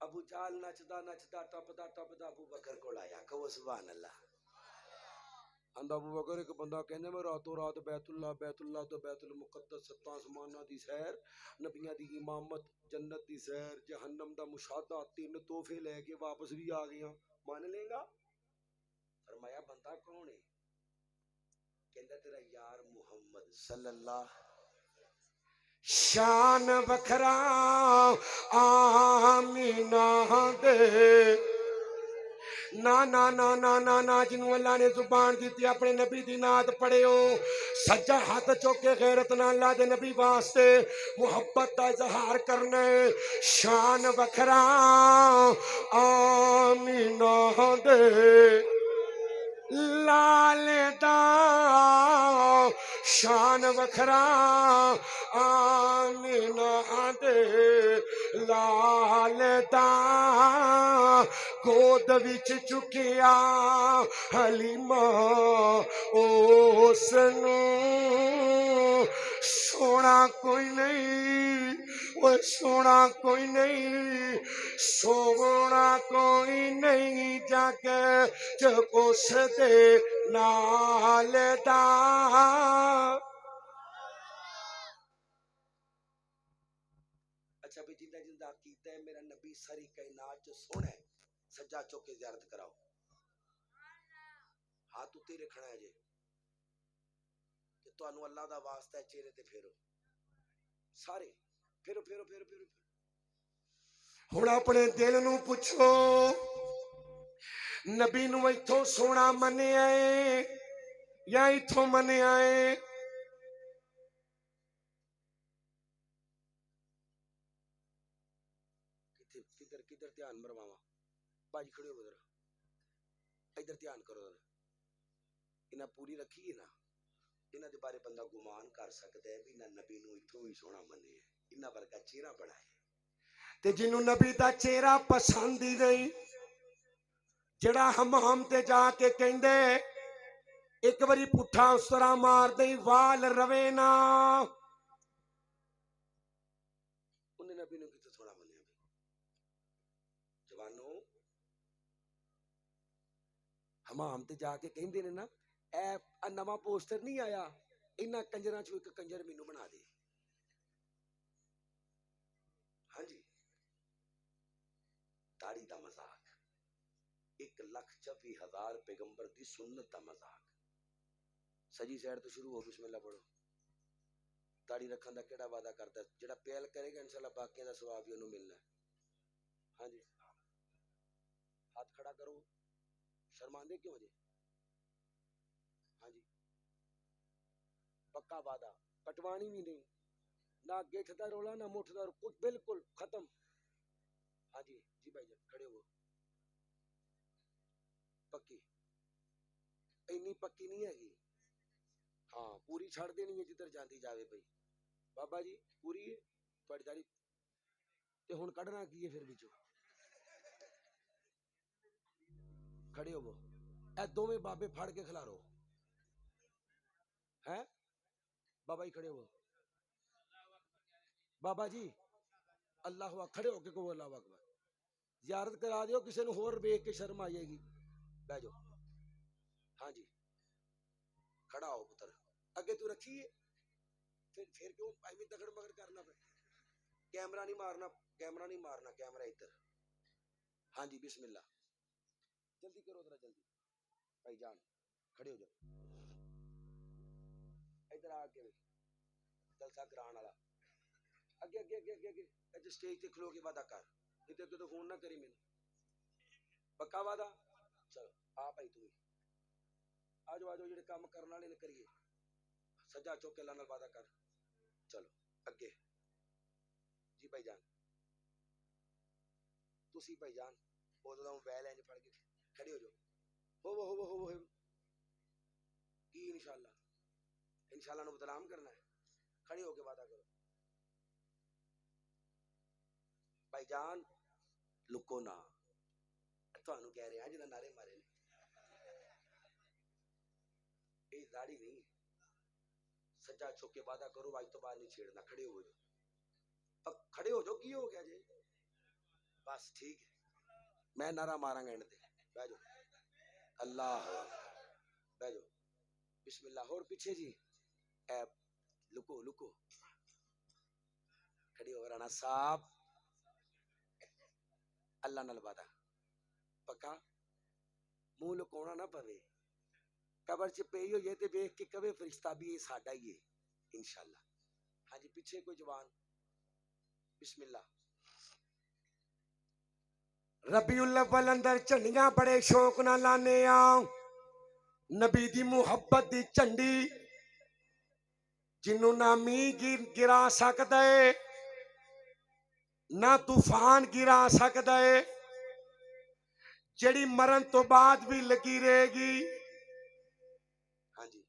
ابو جال نچدا نچدا ٹپدا ٹپدا ابو بکر کول آیا کہو سبحان اللہ آندا ابو بکر ایک بندہ کہنے میں راتوں رات بیت اللہ تو بیت المقدس ستاں آسماناں دی سیر نبیاں دی امامت جنت دی سیر جہنم دا مشاہدہ 3 تحفے لے کے واپس بھی آ گیا مان لے گا فرمایا بندہ کون ہے کہندا تیرا یار محمد صلی اللہ شان بکھرا آمینہ دے نا نا نا نا نا نا جنوں اللہ نے زبان دیتی اپنے نبی دی نعت پڑھیو سجا ہاتھ چوک کے غیرت نال اللہ دے نبی واسطے محبت دا اظہار کرنے شان بکھرا آمینہ دے لال دا شان وکھرا آمینہ دے لال دا گود وچ چکیا حلیمہ اس نو سونا کوئی نہیں وہ سونا کوئی نہیں سونا کوئی نہیں جگ جو اس دے نال دا اچھا بھی جنہ جنہ کیتا ہے میرا نبی ساری کائنات جو سونا ہے سجا چوک کے زیارت کراؤ ہاتھ اتے رکھنا ہے جی کہ تانوں اللہ دا واسطہ ہے چہرے تے پھیرو سارے پھیرو پھیرو پھیرو پھیرو ہن اپنے دل نو پوچھو نبی نو ایتھوں سونا منیا ہے یا ایتھوں منیا ہے کدھر کدھر دھیان مرواواں باجی کھڑے ہو ذرا ادھر دھیان کرو ذرا انہاں پوری رکھی ہے نا انہاں دے بارے بندہ گمان کر سکتا ہے بھی نہ نبی نو ایتھوں ہی سونا منے ہے انہاں ورگا چہرہ بڑا ہے تے جنوں نبی دا چہرہ پسند ہی نہیں جڑا ہم تے جا کے کہندے ایک باری پٹھا اس طرح مار دئی وال روے نا انہیں نبی نو کتے سونا منیا بھی جوانو ہم تے جا کے کہندے نے نا اے نواں پوسٹر نہیں آیا انہاں کنجراں چوں ایک کنجر مینوں بنا دے ہاں جی داڑھی دا مذاق 1,24,000 پیغمبر دی سنت دا مذاق سجی سائڈ تو شروع ہو بسم اللہ پڑھو داڑھی رکھن دا کیڑا وعدہ کردا ہے جڑا پہل کرے گا انشاءاللہ باقیاں دا ثواب بھی انہوں ملنا ہے ہاں جی ہاتھ کھڑا کرو شرماندے کیوں جی ہاں جی پکا وعدہ کٹوانی بھی نہیں نہ گیٹھ دا رولا نہ مٹھ دا کچھ بالکل ختم ہاں جی جی بھائی جان کھڑے ہو پکی اینی پکی نہیں ہے گی ہاں پوری چھڑ دینی ہے جدھر جاندی جاوے بھائی بابا جی پوری ہے تھوڑی داڑھی تے ہن کڈنا کی ہے پھر وچوں کھڑے ہو اے دوویں بابے پھڑ کے کھلارو ہیں بابا جی کھڑے ہو بابا جی اللہ کھڑے ہو کے کہو اللہ اکبر زیارت کرا دیو کسی نے ہور ویکھ کے شرم آ جائے گی بیٹھ جاؤ ہاں جی کھڑا ہو پتر اگے تو رکھی ہے پھر کیوں ایویں دگڑ مگڑ کرنا پہ کیمرہ نہیں مارنا، کیمرہ نہیں مارنا، کیمرہ ادھر. ہاں جی بسم اللہ. جلدی کرو ذرا جلدی. بھائی جان کھڑے ہو جاؤ. ادھر آ کے جلسہ کران والا. اگے اگے اگے اگے اگے. ادھر سٹیج تے کھلو کے وعدہ کر. ادھر تو فون نہ کری مینوں. پکا وعدہ؟ چلو آ بھائی تم آ جاؤ جڑے کام کرنے والے نے کریے. سجا چوک کے اللہ نال وعدہ کر. چلو اگے جی بھائی جان. تسی بھائی جان بولدا ہوں ویل اینج پڑھ کے کھڑے ہو جاؤ. ہو کی انشاءاللہ انشاءاللہ نو بدنام کرنا ہے. کھڑے ہو کے وعدہ کرو. بھائی جان لکو نہ. تھانوں کہہ رہے ہیں جنہاں نعرے مارے نے. یہ داڑھی نہیں. سجا چوک کے وعدہ کرو آج تو بعد نہیں چھیڑنا. کھڑے ہو جاؤ. کھڑے ہو جاؤ. کی ہو گیا جی؟ بس ٹھیک ہے. میں نعرہ ماراں گا اینڈ تے. بیٹھ جاؤ. اللہ بیٹھ جاؤ. بسم اللہ. اور پیچھے جی اے لکو لکو. کھڑی ہو رانا صاحب. اللہ نال وعدہ پکا. منہ لکونا نہ پوے. قبر چ پئی ہوئی ہے تے ویکھ کے کہے فرشتہ بھی یہ ساڈا ہی ہے انشاءاللہ. ہاں جی پیچھے کوئی جوان. بسم اللہ. ربیع الاول اندر جھنڈیاں بڑے شوق نال لانے آ. نبی دی محبت دی جھنڈی جنوں نہ میਂہ گرا سکدا ہے نہ طوفان گرا سکدا ہے. جڑی مرن تو بعد بھی لگی رہے گی. ہاں جی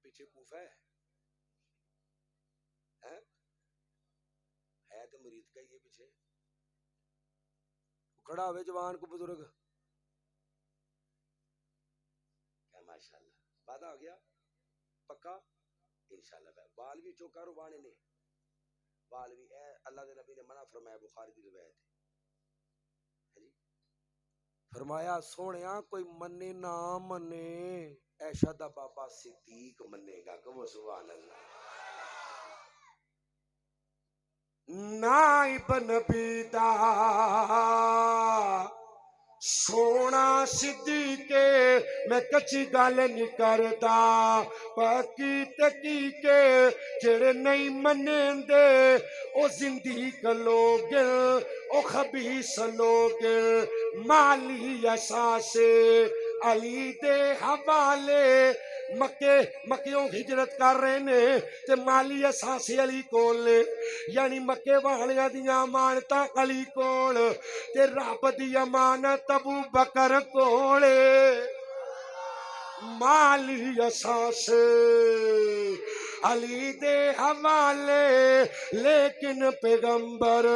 پیچھے کوفہ ہے تو مرید کا ہی ہے پیچھے. کھڑا ہوئے جوان کو بزرگ. کیا ماشاءاللہ. وعدہ ہو گیا پکا انشاءاللہ. بال بھی چوکا روانے نے. بال بھی اے اللہ دے نبی نے منع فرمایا. بخاری دی روایت ہے جی. فرمایا سونیا کوئی منے نہ منے ایشا دا بابا صدیق منے گا. کہ سبحان اللہ. نائب نبی دا سونا صدیق میں کچی گل نہیں کردا. پاکی تکی کے جڑے نہیں منیں دے او زندگی لوگ او خبیث لوگ. مالی اساس علی دے حوالے. مکیوں ہجرت کر رہے نے تے مالی اساس علی کول نے. یعنی مکے والیاں دیاں امانتاں علی کول تے رب دی امانت ابو بکر کول. مالی اساس علی دے حوالے. لیکن پیغمبر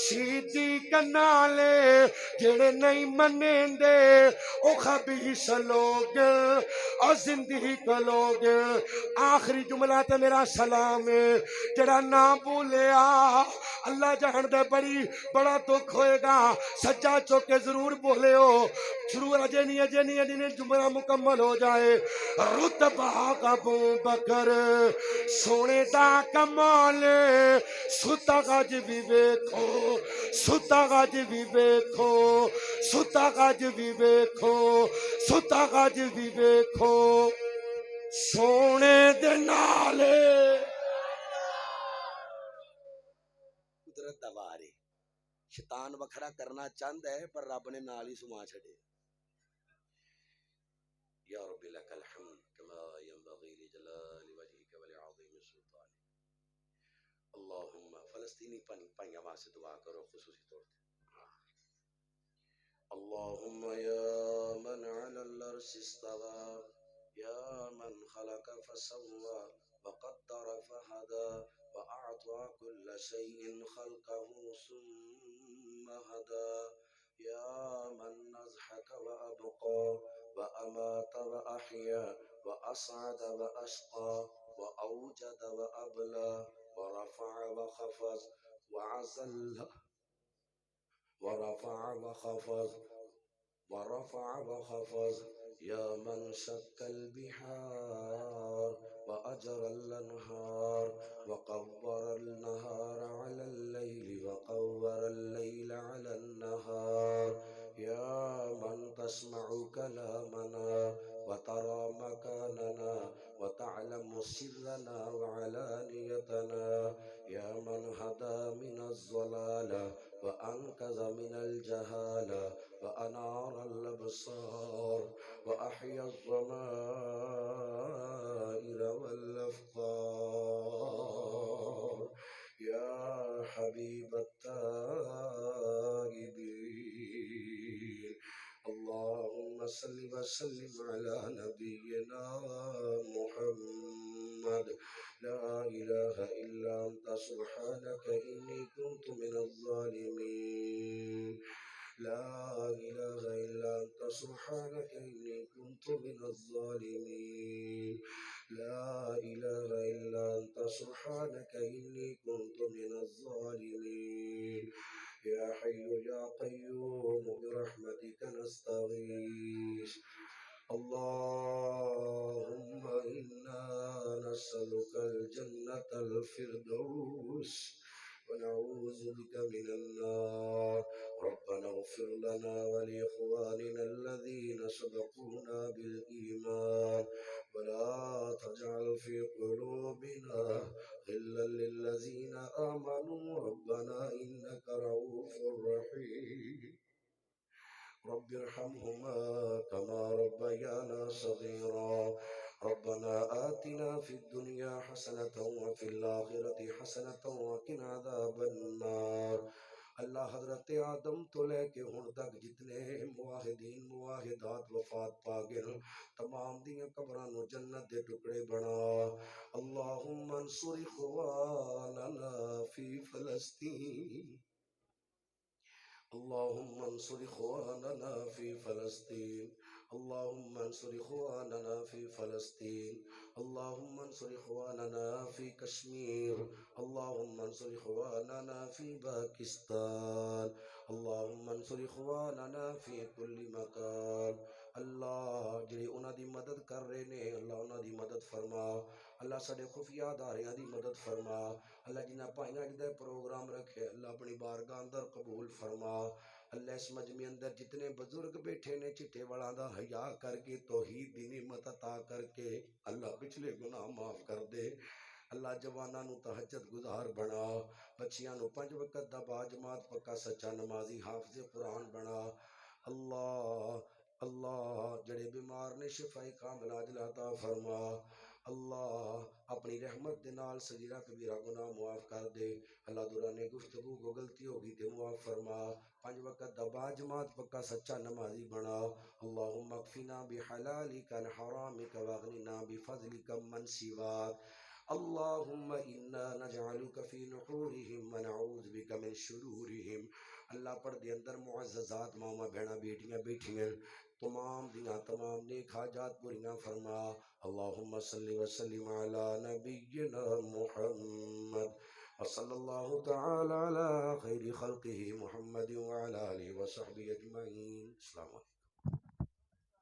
صدیق نالے جڑے نہیں منیں دے او خبیث لوگ او زندگی کو لوگ. آخری جملہ تے میرا سلام ہے. جڑا نہ بولیا اللہ جہاں دے بڑا دکھ ہوئے گا. سجا چوکے ضرور بولے ہو. ضرور اجے نہیں جملہ مکمل ہو جائے. رتبہ ابو بکر سونے دا کمال. ستا گج بھی ویکھو ستا گج بھی ویکھو ستا گج بھی ویکھو ستا گج بھی ویکھو سونے دے نالے. قدرت دا وار ہے. شیطان وکھرا کرنا چاہندا ہے پر رب نے نال ہی سما چھڑے. یا رب لک الحمد کما ينبغي لجلال وجهك ولعظیم سلطانك. اللہم فلسطینی پائیاں واسطے دعا کرو خصوصی طور پہ. اللہم یا من علی العرش استوى یا من خلق فسوى وقدر فہدى وأعطى كل شيء خلقه ثم هدى يا من نزحك وأبقى وأمات وأحيا وأسعد وأشقى وأوجد وأبلى ورفع وخفض وعزل ورفع وخفض ورفع وخفض. يا من شق البحار وأجر الأنهار وقور النهار على الليل وقور الليل على النهار يا من تسمع كلامنا وترى مكاننا وتعلم سرنا وعلانيتنا يا من هدى من الضلال وأنقذ من الجهالة وأنار الأبصار وأحيا الضمائر والأفكار يا حبيب التائبين اللهم صل وسلم على نبينا محمد لا إله إلا أنت سبحانك إني كنت من الظالمين لا إله إلا أنت سبحانك إني كنت من الظالمين لا إله إلا أنت سبحانك إني كنت من الظالمين يا حي يا قيوم برحمتك نستغيث اللهم إنا نسألك الجنة الفردوس ونعوذ بك من النار ربنا اغفر لنا ولإخواننا الذين سبقونا بالإيمان ولا تجعل في قلوبنا غلا للذين آمنوا ربنا إنك رؤوف رحيم رب ارحمهما كما ربيانا صغيرا ربنا آتنا في الدنيا حسنة وفي الآخرة حسنة وقنا عذاب النار اللہ حضرت آدم تو لے کے ہن تک جتنے موحدین موحدات وفات پا گئے تمام دیاں قبراں نو جنت دے ٹکڑے بنا اللہم انصر اخواننا فی فلسطین اللهم انصر اخواننا في فلسطين اللهم انصر اخواننا في فلسطين اللهم انصر اخواننا في كشمير اللهم انصر اخواننا في باكستان اللهم انصر اخواننا في كل مكان اللہ جڑے انہاں دی مدد کر رہے نے اللہ انہاں دی مدد فرما اللہ ساڈے خفیہ اداریاں دی مدد فرما اللہ جنہاں پائیاں جدے پروگرام رکھے اللہ اپنی بارگاہ اندر قبول فرما اللہ اس مجمع اندر جتنے بزرگ بیٹھے نے چٹے والا دا حیا کر کے توحید دی نعمت عطا کر کے اللہ پچھلے گناہ معاف کر دے اللہ جواناں نو تہجد گزار بنا بچیاں نو 5 وقت دا با جماعت پکا سچا نمازی حافظ قرآن بنا اللہ اللہ جڑے بیمار نے شفاء کاملہ عاجل عطا فرما اللہ اپنی رحمت دے نال صغیرہ کبیرہ گناہ معاف کر دے اللہ دوران گفتگو کو غلطی ہوگی تے معاف فرما 5 وقت دا با جماعت پکا سچا نمازی بنا اللہم اکفنا بحلالک عن حرامک واغننا بفضلک من سواک اللہم انا نجعلک فی نحورہم ونعوذ بک من شرورہم اللہ پردے اندر معززات ماما بہنا بیٹیاں بیٹھیاں تمام دیاں تمام نیک حاجات پوریاں فرما اللہم صلی وسلم علی نبینا محمد وصلی اللہ تعالی علی خیر خلقہ محمد وعلی آلہ وصحبہ اجمعین السلام علیکم